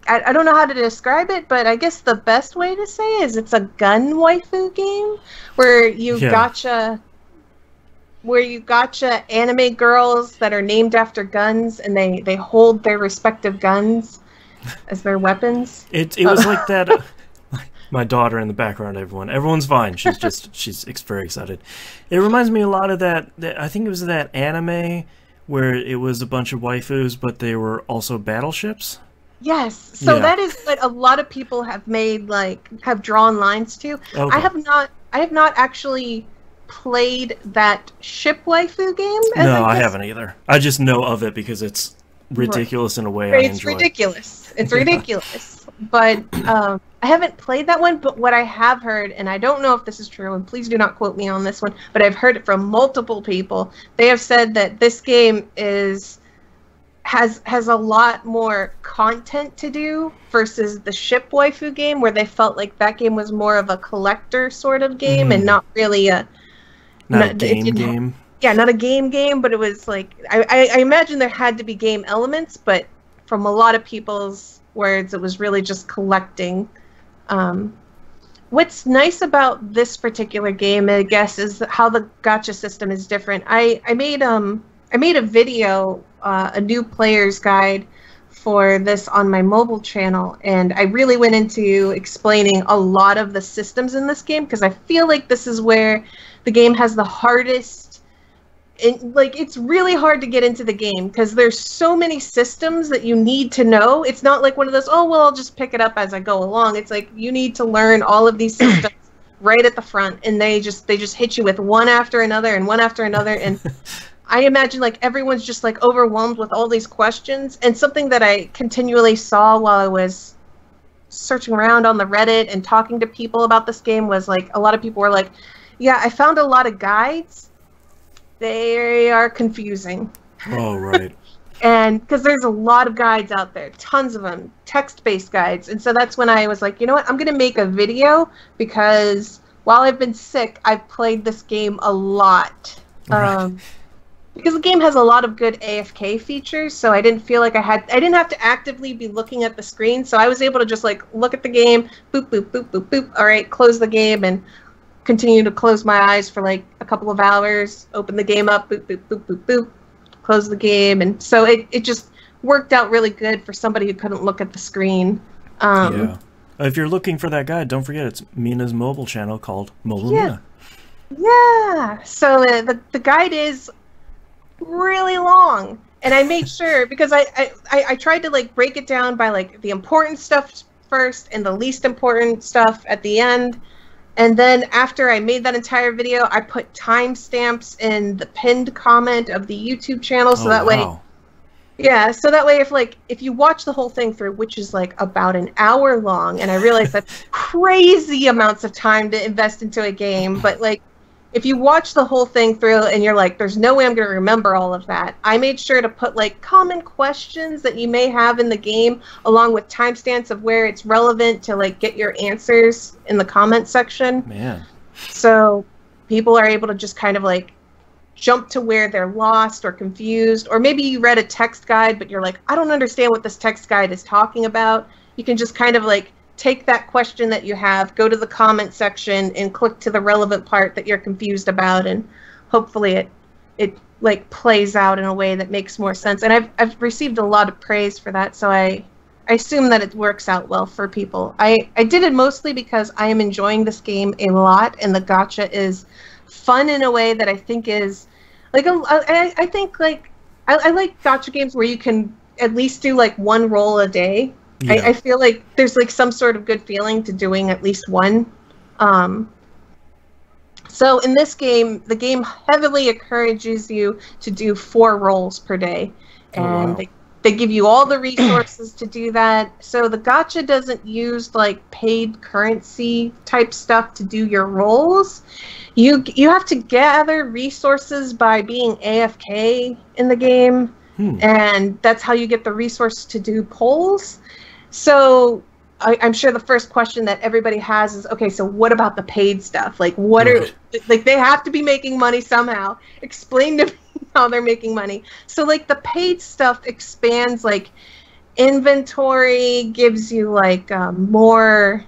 I don't know how to describe it, but I guess the best way to say is it's a gun waifu game where you gotcha anime girls that are named after guns, and they hold their respective guns as their weapons. It was like that. My daughter in the background, everyone's fine. She's very excited. It reminds me a lot of that I think it was that anime where it was a bunch of waifus, but they were also battleships. Yes, so that is what a lot of people have made, have drawn lines to. Okay. I have not actually played that ship waifu game. No, I haven't either. I just know of it because it's ridiculous in a way I enjoy. It's ridiculous. It's ridiculous. But I haven't played that one, but what I have heard, and I don't know if this is true, and please do not quote me on this one, but I've heard it from multiple people. They have said that this game has a lot more content to do versus the ship waifu game, where they felt like that game was more of a collector sort of game and not really a game. Yeah, not a game, but it was like I imagine there had to be game elements, but from a lot of people's words, it was really just collecting. What's nice about this particular game, I guess, is how the gacha system is different. I made a video, a new player's guide for this on my mobile channel, and I really went into explaining a lot of the systems in this game, because I feel like this is where the game has the hardest. It's really hard to get into the game because there's so many systems that you need to know. It's not like one of those, oh, well, I'll just pick it up as I go along. It's like you need to learn all of these systems right at the front, and they just hit you with one after another and one after another. And I imagine like everyone's just like overwhelmed with all these questions. And something that I continually saw while I was searching around on the Reddit and talking to people about this game was like a lot of people were like, yeah, I found a lot of guides. They are confusing. Oh, right. And because there's a lot of guides out there, tons of them, text-based guides. And so that's when I was like, you know what, I'm going to make a video, because while I've been sick, I've played this game a lot. Right. Because the game has a lot of good AFK features, so I didn't feel like I didn't have to actively be looking at the screen, so I was able to just like look at the game, boop, boop, boop, boop, boop, all right, close the game, and continue to close my eyes for like a couple of hours, open the game up, boop, boop, boop, boop, boop, close the game. And so it just worked out really good for somebody who couldn't look at the screen. Yeah. If you're looking for that guide, don't forget it's Mina's mobile channel called Mobile Mina. Yeah. So the guide is really long. And I made sure, because I tried to like break it down by like the important stuff first and the least important stuff at the end. And then after I made that entire video, I put timestamps in the pinned comment of the YouTube channel, so way, yeah, so that way if you watch the whole thing through, which is like about an hour long, and I realize that's crazy amounts of time to invest into a game, but like if you watch the whole thing through and you're like, there's no way I'm going to remember all of that, I made sure to put like common questions that you may have in the game, along with timestamps of where it's relevant to like get your answers in the comment section. Man. So people are able to just kind of like jump to where they're lost or confused, or maybe you read a text guide, but you're like, I don't understand what this text guide is talking about. You can just kind of like take that question that you have, go to the comment section, and click to the relevant part that you're confused about, and hopefully it like plays out in a way that makes more sense. And I've received a lot of praise for that, so I assume that it works out well for people. I did it mostly because I am enjoying this game a lot, and the gacha is fun in a way that I think is like I think like I like gacha games where you can at least do like one roll a day. Yeah. I feel like there's like some sort of good feeling to doing at least one. So in this game, the game heavily encourages you to do 4 rolls per day. And they give you all the resources to do that. So the gacha doesn't use like paid currency type stuff to do your rolls. You have to gather resources by being AFK in the game. And that's how you get the resource to do polls. So I'm sure the first question that everybody has is, okay, so what about the paid stuff? Like, what are, like, they have to be making money somehow. Explain to me how they're making money. So, like, the paid stuff expands, like, inventory, gives you, like, more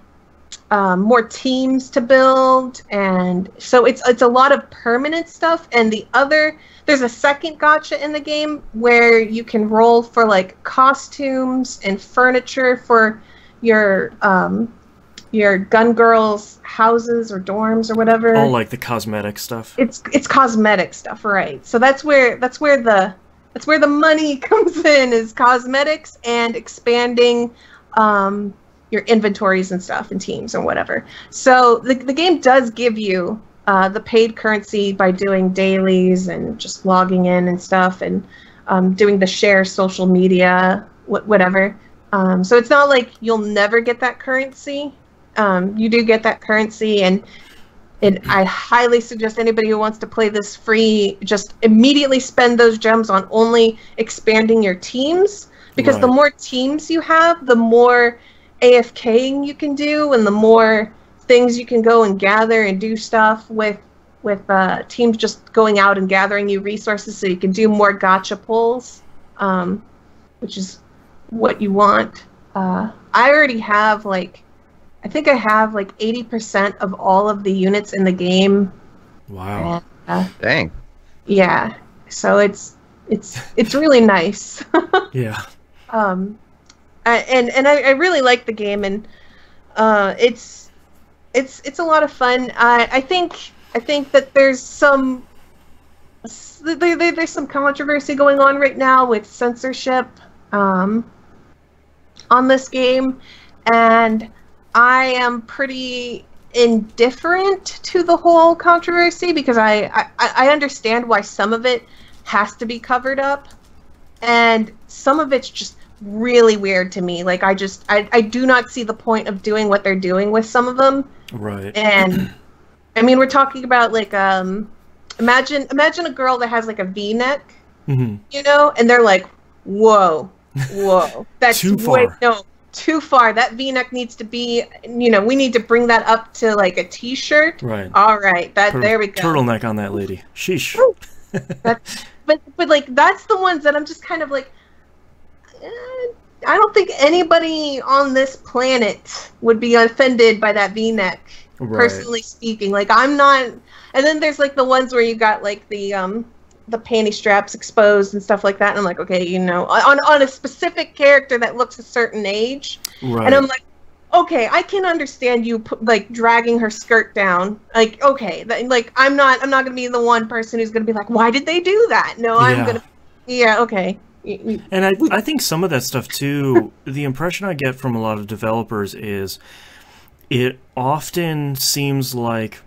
teams to build. And so it's a lot of permanent stuff. And there's a second gacha in the game where you can roll for like costumes and furniture for your gun girls' houses or dorms or whatever. Oh, like the cosmetic stuff. It's cosmetic stuff, right? So that's where the money comes in, is cosmetics and expanding your inventories and stuff and teams or whatever. So the game does give you the paid currency by doing dailies and just logging in and stuff, and doing the share social media, whatever. So it's not like you'll never get that currency. You do get that currency, and I highly suggest anybody who wants to play this free just immediately spend those gems on only expanding your teams, because the more teams you have, the more AFKing you can do, and the more things you can go and gather and do stuff with teams just going out and gathering you resources, so you can do more gacha pulls, which is what you want. I already have I think I have 80% of all of the units in the game. Wow. And, Dang. yeah. So it's really nice. Yeah. And I really like the game, and it's a lot of fun. I think that there's some controversy going on right now with censorship on this game, and I am pretty indifferent to the whole controversy, because I understand why some of it has to be covered up, and some of it's just really weird to me. Like, I do not see the point of doing what they're doing with some of them. Right. And I mean, we're talking about imagine a girl that has a V-neck, Mm-hmm. and they're like, whoa, that's Too far. Too far. That V-neck needs to be, we need to bring that up to a t-shirt. Right. All right. There we go. Turtleneck on that lady. Sheesh. But that's the ones that I'm just kind of I don't think anybody on this planet would be offended by that V-neck. Right. Personally speaking, I'm not. And then there's the ones where you got the panty straps exposed and stuff like that, and I'm like, okay, on a specific character that looks a certain age, Right. and I'm like, okay, I can understand you dragging her skirt down, okay, I'm not gonna be the one person who's gonna be like, why did they do that? No, I'm gonna, yeah, okay. And I think some of that stuff too, the impression I get from a lot of developers is it often seems like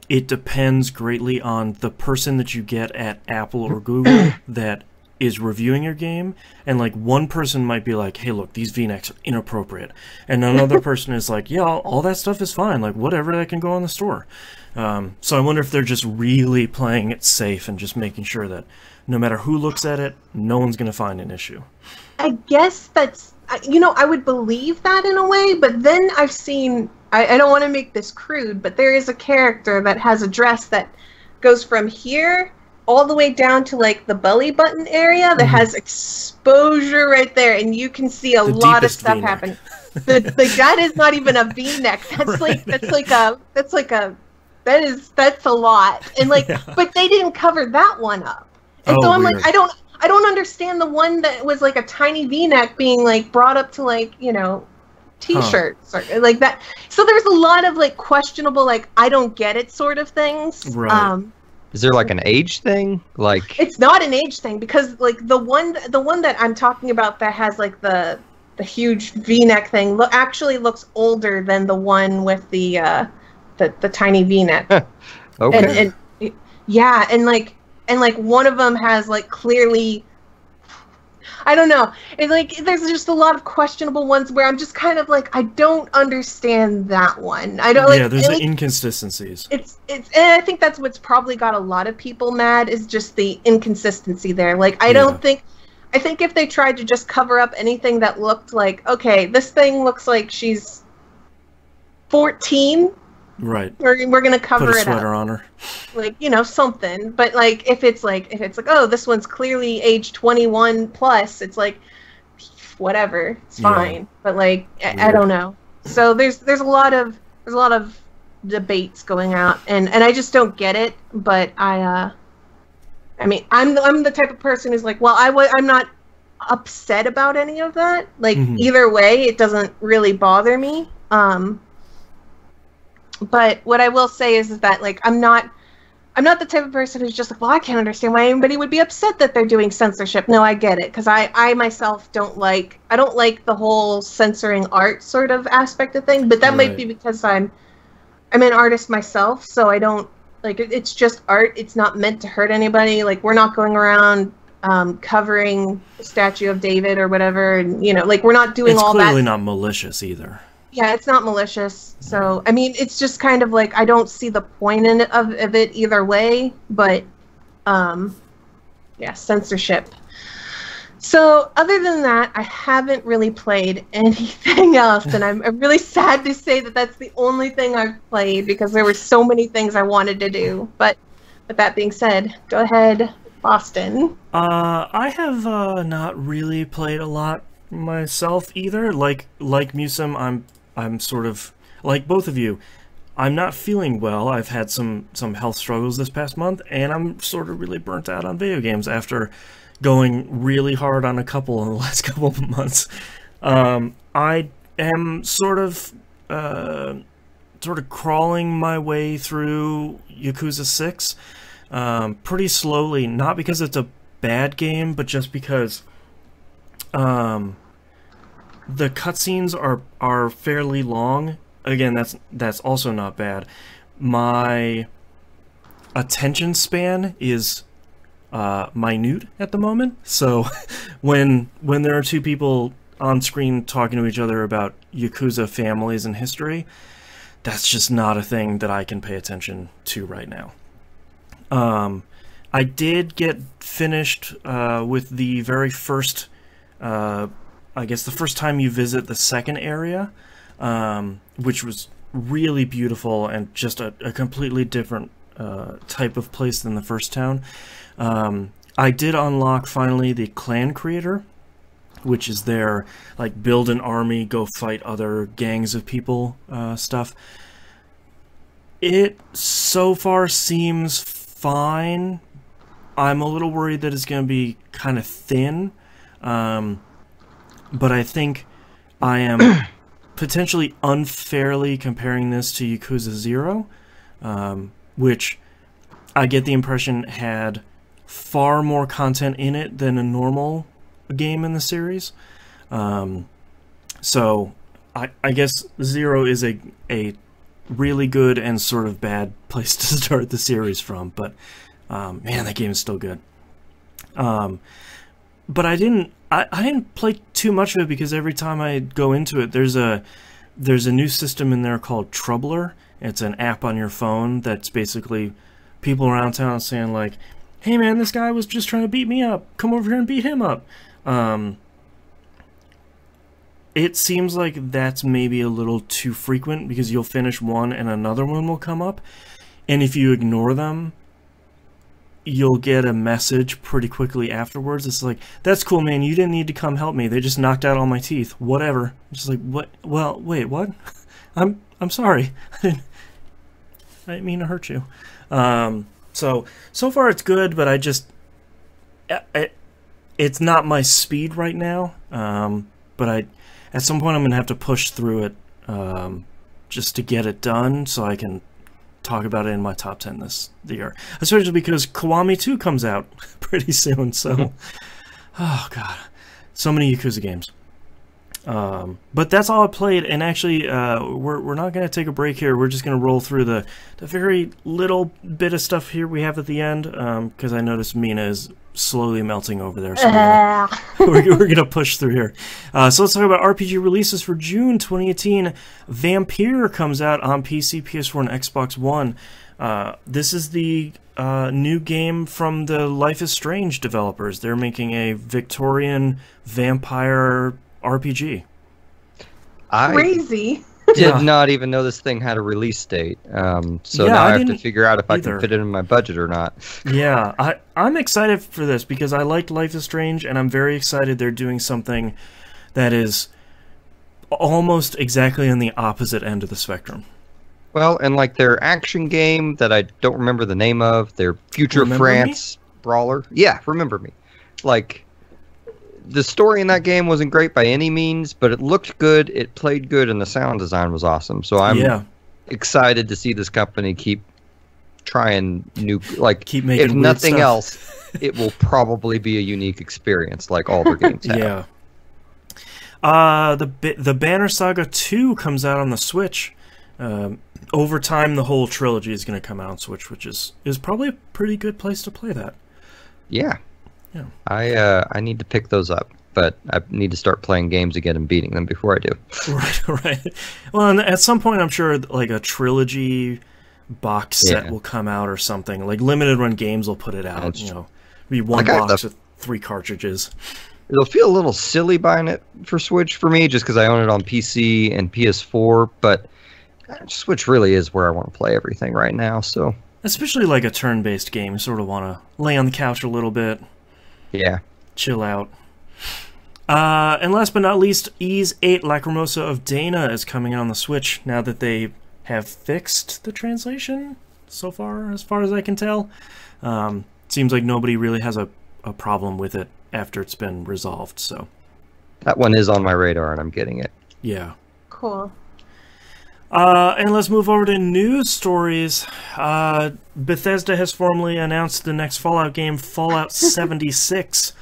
it depends greatly on the person that you get at Apple or Google that is reviewing your game, and one person might be like, hey, look, these V-necks are inappropriate, and another person is like, yeah, all that stuff is fine, whatever, that can go in the store. So I wonder if they're just really playing it safe and just making sure that no matter who looks at it, no one's going to find an issue. I guess that's, I would believe that in a way, but then I've seen, I don't want to make this crude, but there is a character that has a dress that goes from here all the way down to the belly button area that has exposure right there, and you can see a lot of stuff happening. That is not even a V-neck. That's Right. that's a lot. And Yeah. but they didn't cover that one up. And so I'm weird. I don't understand the one that was a tiny V-neck being brought up to t-shirts or that. So there's a lot of questionable I don't get it sort of things. Right. Is there an age thing? It's not an age thing, because the one that I'm talking about that has the huge V-neck thing actually looks older than the one with the tiny V-neck. Okay. And yeah, and one of them has clearly, I don't know. It's there's just a lot of questionable ones where I'm just kind of I don't understand that one. I don't Yeah, there's inconsistencies. It's and I think that's what's probably got a lot of people mad, is just the inconsistency there. I think if they tried to just cover up anything that looked okay, this thing looks like she's 14. Right. We're gonna cover Put a it up. sweater on her. Something. But if it's oh, this one's clearly age 21 plus, it's whatever, it's fine. But I don't know. So there's a lot of debates going out, and I just don't get it. But I mean, I'm the type of person who's well, I'm not upset about any of that. Either way, it doesn't really bother me. But what I will say is that I'm not the type of person who's just well, I can't understand why anybody would be upset that they're doing censorship. No, I get it, because I myself don't like the whole censoring art sort of aspect of thing. But that might be because I'm an artist myself, so I don't it's just art. It's not meant to hurt anybody. We're not going around covering the statue of David or whatever, and we're not doing all that. It's clearly not malicious either. Yeah, it's not malicious. So, I mean, it's just kind of like I don't see the point in it, of it either way. But, yeah, censorship. So, other than that, I haven't really played anything else, and I'm really sad to say that that's the only thing I've played because there were so many things I wanted to do. But with that being said, go ahead, Boston. I have not really played a lot myself either. Like Musum, I'm sort of like both of you. I'm not feeling well. I've had some health struggles this past month, and I'm sort of really burnt out on video games after going really hard on a couple in the last couple of months. I am sort of crawling my way through Yakuza 6 pretty slowly, not because it's a bad game, but just because the cutscenes are fairly long. Again, that's also not bad. My attention span is minute at the moment, so when there are two people on screen talking to each other about Yakuza families and history, that's just not a thing that I can pay attention to right now. I did get finished with the very first, I guess the first time you visit the second area, which was really beautiful and just a completely different type of place than the first town. I did unlock finally the clan creator, which is their like build an army, go fight other gangs of people stuff. It so far seems fine. I'm a little worried that it's going to be kind of thin, but I think I am potentially unfairly comparing this to Yakuza 0, which I get the impression had far more content in it than a normal game in the series. So I guess 0 is a really good and sort of bad place to start the series from, but man, that game is still good. But I didn't play too much of it because every time I go into it, there's a new system in there called Troubler. It's an app on your phone that's basically people around town saying like, hey man, this guy was just trying to beat me up, come over here and beat him up. It seems like that's maybe a little too frequent because you'll finish one and another one will come up, and if you ignore them, you'll get a message pretty quickly afterwards. It's like, that's cool, man, you didn't need to come help me, they just knocked out all my teeth, whatever. I'm just like, what? Well, wait, what? I'm sorry. I didn't mean to hurt you. So far it's good, but it's not my speed right now. But at some point I'm gonna have to push through it just to get it done, so I can talk about it in my top 10 this year. Especially because Kiwami 2 comes out pretty soon. So, oh god, so many Yakuza games. But that's all I played, and actually we're not going to take a break here. We're just going to roll through the very little bit of stuff here we have at the end, because I noticed Mina is slowly melting over there, so we're going to push through here. So let's talk about RPG releases for June 2018. Vampire comes out on PC, PS4, and Xbox One. This is the new game from the Life is Strange developers. They're making a Victorian vampire RPG. Crazy. Did not even know this thing had a release date. So now I have to figure out if I can fit it in my budget or not. Yeah, I'm excited for this because I liked Life is Strange, and I'm very excited they're doing something that is almost exactly on the opposite end of the spectrum. Well, and like their action game that I don't remember the name of, their Future France brawler. Yeah, Remember Me. Like, the story in that game wasn't great by any means, but it looked good, it played good, and the sound design was awesome. So I'm excited to see this company keep trying new, like, keep making if nothing else, it will probably be a unique experience like all their games have. Yeah. The Banner Saga 2 comes out on the Switch. Over time, the whole trilogy is going to come out on Switch, which is probably a pretty good place to play that. Yeah. Yeah. I need to pick those up. but I need to start playing games again and beating them before I do. Right. Well, and at some point, I'm sure like a trilogy box set will come out or something. Like limited run games will put it out. Be one box with 3 cartridges. It'll feel a little silly buying it for Switch for me, just because I own it on PC and PS4. But Switch really is where I want to play everything right now. So especially like a turn-based game, you sort of want to lay on the couch a little bit. Yeah. Chill out. And last but not least, Ys 8 Lacrimosa of Dana is coming out on the Switch now that they have fixed the translation so far as I can tell. Seems like nobody really has a problem with it after it's been resolved, so. That one is on my radar, and I'm getting it. Yeah. Cool. And let's move over to news stories. Bethesda has formally announced the next Fallout game, Fallout 76.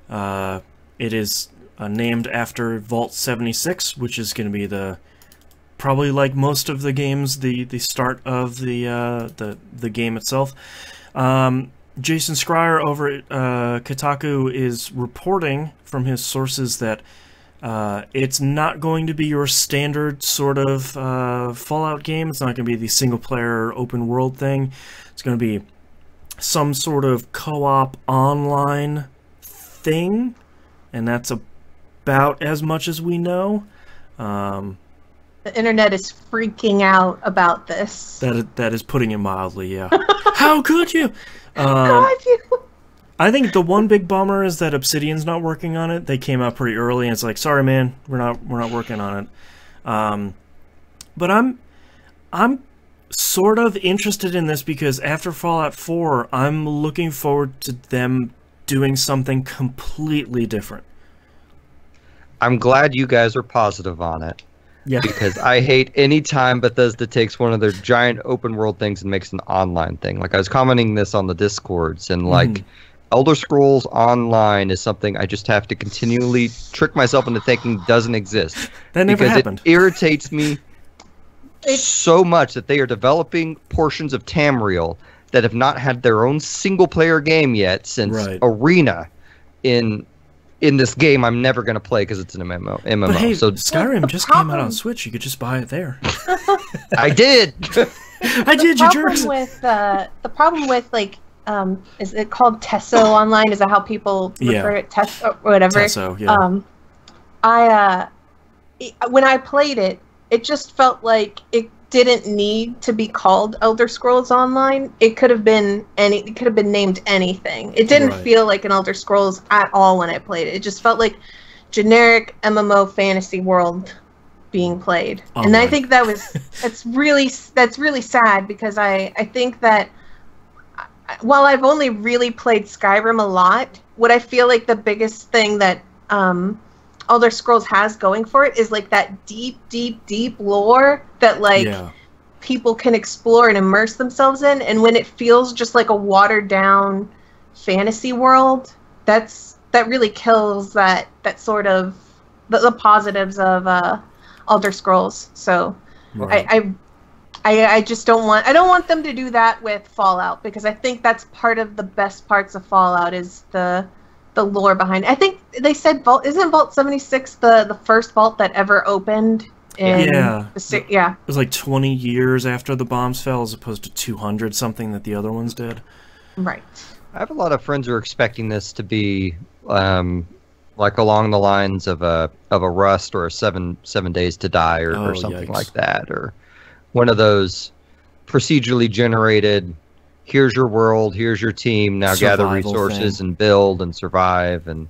It is named after Vault 76, which is going to be probably like most of the games, the start of the game itself. Jason Schreier over at Kotaku is reporting from his sources that it's not going to be your standard sort of Fallout game. It's not going to be the single-player open-world thing. It's going to be some sort of co-op online thing, and that's about as much as we know. The internet is freaking out about this. That is putting it mildly, yeah. How could you? How could you? I think the one big bummer is that Obsidian's not working on it. They came out pretty early, and it's like, sorry, man, we're not working on it. But I'm sort of interested in this because after Fallout 4, I'm looking forward to them doing something completely different. I'm glad you guys are positive on it. Yeah. Because I hate any time Bethesda takes one of their giant open world things and makes an online thing. Like I was commenting this on the Discords, and like Elder Scrolls Online is something I just have to continually trick myself into thinking doesn't exist. That never happened. It irritates me so much that they are developing portions of Tamriel that have not had their own single player game yet since Arena in this game I'm never going to play because it's an MMO. But hey, so Skyrim just came out on Switch. You could just buy it there. I did. I did, you jerks. The problem with, like, is it called Tesso Online? Is that how people refer it? Tesso or whatever? Tesso, yeah. When I played it, it just felt like it didn't need to be called Elder Scrolls Online. It could have been it could have been named anything. It didn't feel like an Elder Scrolls at all when I played it. It just felt like generic MMO fantasy world being played. And I think that's really sad because I think that while I've only really played Skyrim a lot, what I feel like the biggest thing that Elder Scrolls has going for it is like that deep lore that like people can explore and immerse themselves in. And when it feels just like a watered down fantasy world, that really kills that sort of the positives of Elder Scrolls. So I just don't want them to do that with Fallout, because I think that's part of the best parts of Fallout is the lore behind it. I think they said isn't Vault 76 the first vault that ever opened in it was like 20 years after the bombs fell as opposed to 200 something that the other ones did. Right. I have a lot of friends who are expecting this to be like along the lines of a Rust or a seven Days to Die or something like that, or one of those procedurally generated, here's your world, here's your team, now gather resources and build and survive. And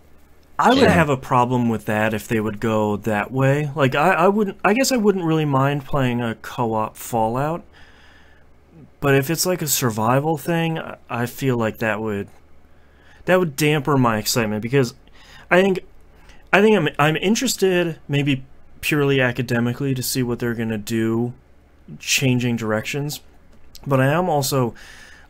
I would have a problem with that if they would go that way. Like I guess I wouldn't really mind playing a co-op Fallout, but if it's like a survival thing, I feel like that would damper my excitement, because I think I'm interested, maybe purely academically, to see what they're gonna do, changing directions, but I am also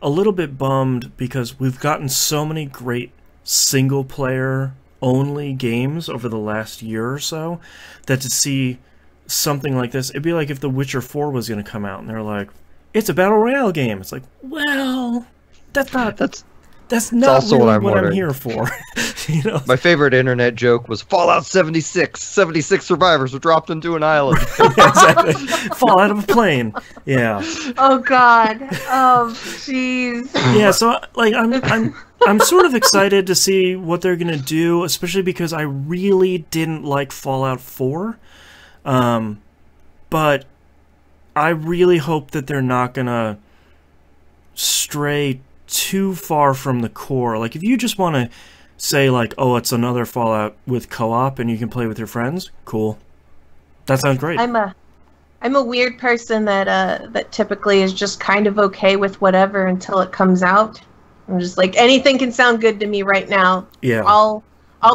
a little bit bummed because we've gotten so many great single-player only games over the last year or so that to see something like this, it'd be like if The Witcher 4 was going to come out and they're like, it's a battle royale game. It's like, well, that's That's not also really what I'm what I'm wondering. here for. You know? My favorite internet joke was Fallout 76. 76 survivors were dropped into an island. Exactly. Fall out of a plane. Yeah. Oh God. Oh jeez. Yeah. So like I'm sort of excited to see what they're gonna do, especially because I really didn't like Fallout 4. But I really hope that they're not gonna stray too far from the core. Like if you just want to say like, oh, it's another Fallout with co-op and you can play with your friends, cool. That sounds great. I'm a weird person that typically is just kind of okay with whatever until it comes out. I'm just like, anything can sound good to me right now. Yeah. I'll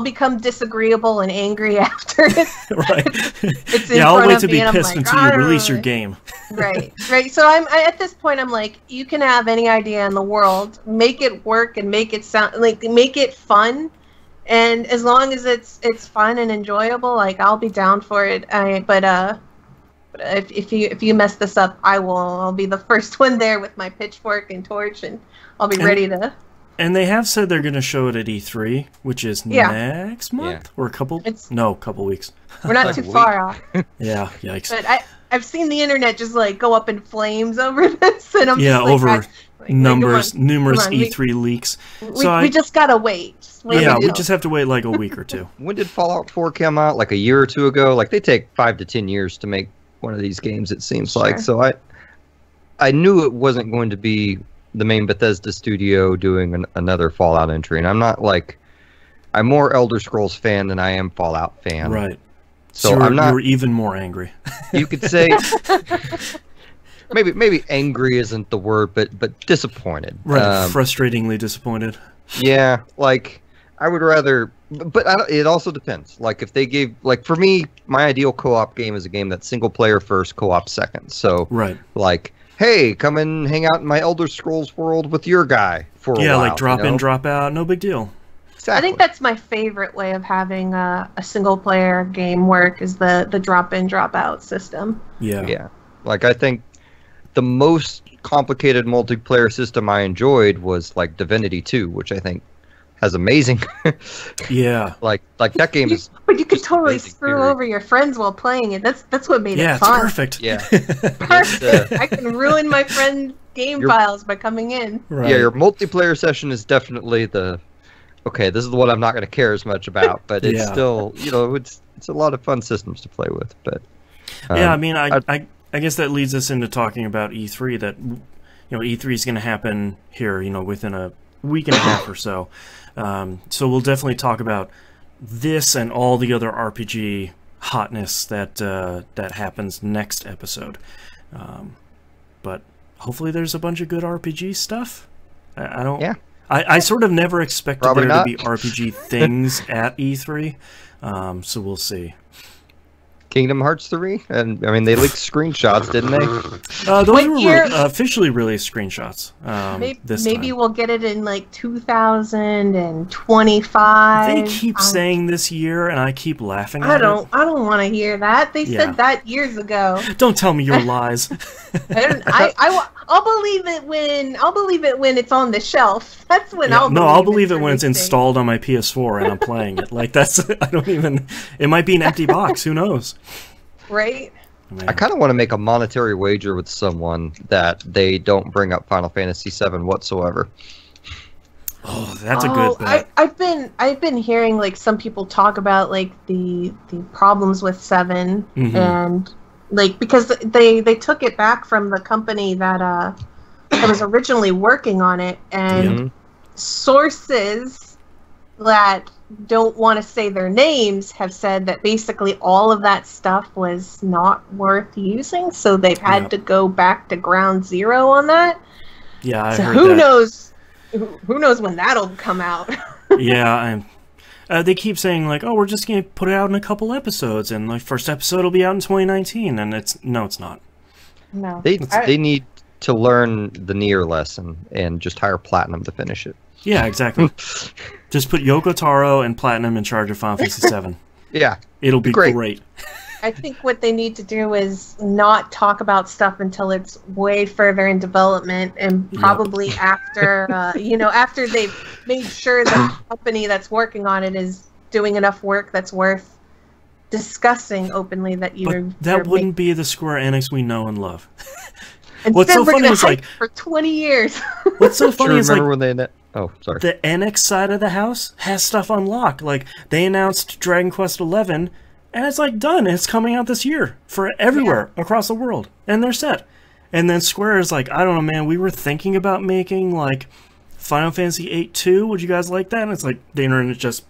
become disagreeable and angry after it. Right. It's in Yeah, I'll front wait of to me be and I'm pissed like, until you release your game. Right. So at this point I'm like, you can have any idea in the world, make it work and make it sound like make it fun, and as long as it's fun and enjoyable, like I'll be down for it. But if you mess this up, I'll be the first one there with my pitchfork and torch, and I'll be ready to. And they have said they're going to show it at E3, which is next month or a couple weeks. We're not too far off. Yeah, yikes. But I've seen the internet just like go up in flames over this, and I'm just like, over numerous E3 E3 leaks. We just gotta wait. We just have to wait like a week or two. When did Fallout 4 come out? Like a year or two ago? Like they take 5 to 10 years to make one of these games, it seems like. So I knew it wasn't going to be the main Bethesda studio doing another Fallout entry, and I'm not like, I'm more Elder Scrolls fan than I am Fallout fan. Right. So I'm not. You're even more angry. You could say maybe angry isn't the word, but disappointed. Right. Frustratingly disappointed. Yeah, like I would rather, but it also depends. Like if they gave, like for me, my ideal co-op game is a game that's single player first, co-op second. So right. Like, hey, come and hang out in my Elder Scrolls world with your guy for a while. Like drop in, drop out, no big deal. Exactly. I think that's my favorite way of having a single player game work is the drop in, drop out system. Yeah. Like I think the most complicated multiplayer system I enjoyed was like Divinity 2, which I think has amazing. Yeah. Like that game is. But you could totally screw over your friends while playing it. That's what made it fun. It's perfect. Yeah. Perfect. I can ruin my friend's game files by coming in. Right. Yeah, your multiplayer session is definitely the. Okay, this is the one I'm not going to care as much about, but it's still, it's a lot of fun systems to play with. But yeah, I mean, I guess that leads us into talking about E3. That E3 is going to happen here, within a week and a half or so. So we'll definitely talk about this and all the other RPG hotness that happens next episode. But hopefully, there's a bunch of good RPG stuff. I don't. Yeah. I sort of never expected there to be RPG things at E3, so we'll see. Kingdom Hearts 3? And I mean, they leaked screenshots, didn't they? Those were officially released screenshots. Maybe we'll get it in like 2025. They keep saying this year, and I keep laughing at it. I don't want to hear that. They said that years ago. Don't tell me your lies. I'll believe it when it's on the shelf. That's when I'll believe I'll believe it when it's installed on my PS4 and I'm playing it. Like it might be an empty box, who knows? Right? Man. I kind of want to make a monetary wager with someone that they don't bring up Final Fantasy VII whatsoever. Oh, that's a good bet. I've been hearing like some people talk about like the problems with 7 and like because they took it back from the company that was originally working on it, and sources that don't want to say their names have said that basically all of that stuff was not worth using, so they've had to go back to ground zero on that. Yeah, I so heard who that. knows? Who knows when that'll come out? Yeah, they keep saying like, "Oh, we're just gonna put it out in a couple episodes, and the first episode will be out in 2019," and it's not. No, they need to learn the Nier lesson and just hire Platinum to finish it. Yeah, exactly. Just put Yoko Taro and Platinum in charge of Final Fantasy VII. Yeah, it'll be great. I think what they need to do is not talk about stuff until it's way further in development, and probably after, after they've made sure that the company that's working on it is doing enough work that's worth discussing openly. That wouldn't be the Square Enix we know and love. What's so funny is for 20 years. What's so funny is when they sorry. The NX side of the house has stuff unlocked. Like they announced Dragon Quest XI, and it's like done. It's coming out this year for everywhere across the world, and they're set. And then Square is like, I don't know, man. We were thinking about making like Final Fantasy VIII 2. Would you guys like that? And it's like the internet just.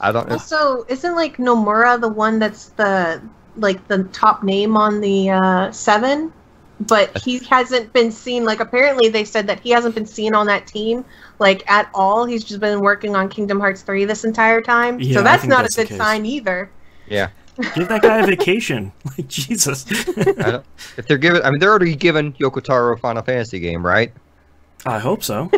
I don't. Also, isn't like Nomura the one that's the top name on the 7? But he hasn't been seen, like, apparently they said that he hasn't been seen on that team, like, at all. He's just been working on Kingdom Hearts 3 this entire time. Yeah, so that's not a good sign either. Yeah. Give that guy a vacation. Like, Jesus. If they're giving, they're already giving Yoko Taro a Final Fantasy game, right? I hope so.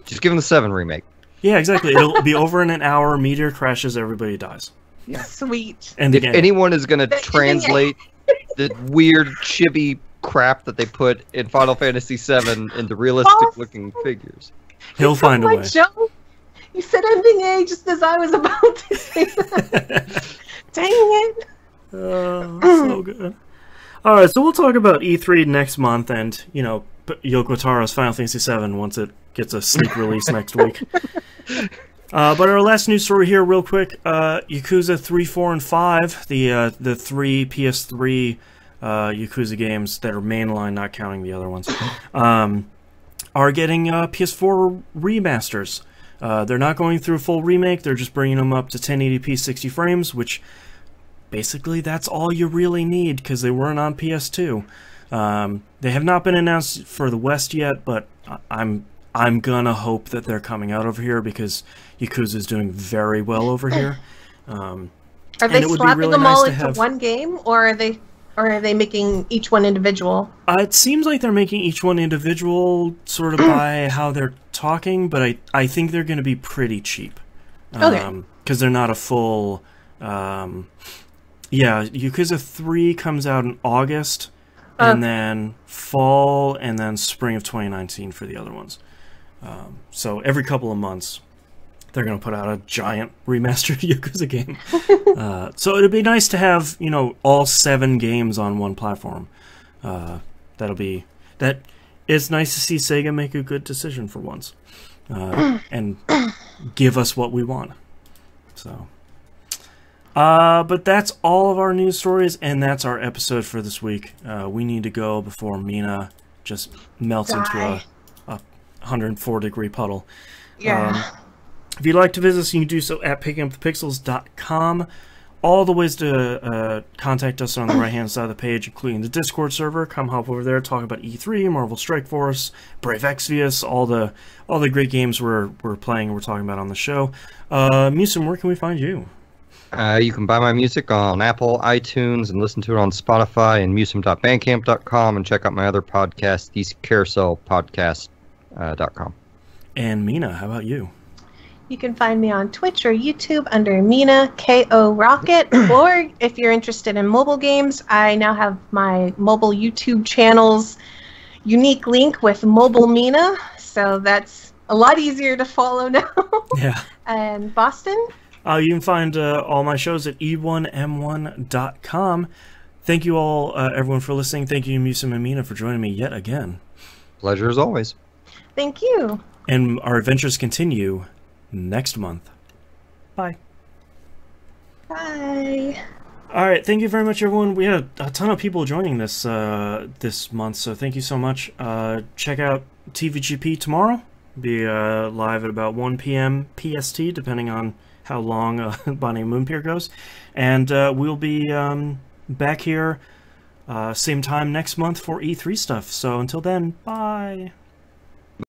Just give him the 7 remake. Yeah, exactly. It'll be over in an hour, meteor crashes, everybody dies. Yeah. Sweet. And if anyone is going to translate the weird chibi crap that they put in Final Fantasy VII into realistic-looking figures, he'll find a way. Joke. You said ending A just as I was about to say that. Dang it. So good. Alright, so we'll talk about E3 next month and, Yoko Taro's Final Fantasy VII once it gets a sneak release next week. But our last news story here, real quick, Yakuza 3, 4, and 5, the 3 PS3 Yakuza games that are mainline, not counting the other ones, are getting PS4 remasters. They're not going through a full remake, they're just bringing them up to 1080p 60 frames, which basically that's all you really need, because they weren't on PS2. They have not been announced for the West yet, but I'm gonna hope that they're coming out over here, because Yakuza is doing very well over here. Are they slapping them all into one game, or are they making each one individual? It seems like they're making each one individual, sort of by how they're talking, but I think they're going to be pretty cheap. Okay. Because they're not a full... Yakuza 3 comes out in August, and then fall, and then spring of 2019 for the other ones. So every couple of months, they're going to put out a giant remastered Yakuza game. So it'd be nice to have, all 7 games on one platform. It's nice to see Sega make a good decision for once. And give us what we want. So, but that's all of our news stories, and that's our episode for this week. We need to go before Mina just melts into a 104-degree puddle. Yeah. If you'd like to visit us, you can do so at pickingupthepixels.com. All the ways to contact us are on the right-hand side of the page, including the Discord server. Come hop over there, talk about E3, Marvel Strike Force, Brave Exvius, all the great games we're playing and we're talking about on the show. Musum, where can we find you? You can buy my music on Apple, iTunes, and listen to it on Spotify and musum.bandcamp.com, and check out my other podcast, thecarouselpodcast.com. And Mina, how about you? You can find me on Twitch or YouTube under Mina KO Rocket, or if you're interested in mobile games, I now have my mobile YouTube channel's unique link with Mobile Mina, so that's a lot easier to follow now. Yeah. And Boston? You can find all my shows at e1m1.com. Thank you all, everyone, for listening. Thank you, Musum and Mina, for joining me yet again. Pleasure as always. Thank you. And our adventures continue next month. Bye. Bye. All right, thank you very much, everyone. We had a ton of people joining this this month, so thank you so much. Check out TVGP tomorrow. Be live at about 1 p.m. PST, depending on how long Bonnie Moonpier goes. And we'll be back here same time next month for E3 stuff. So until then, bye.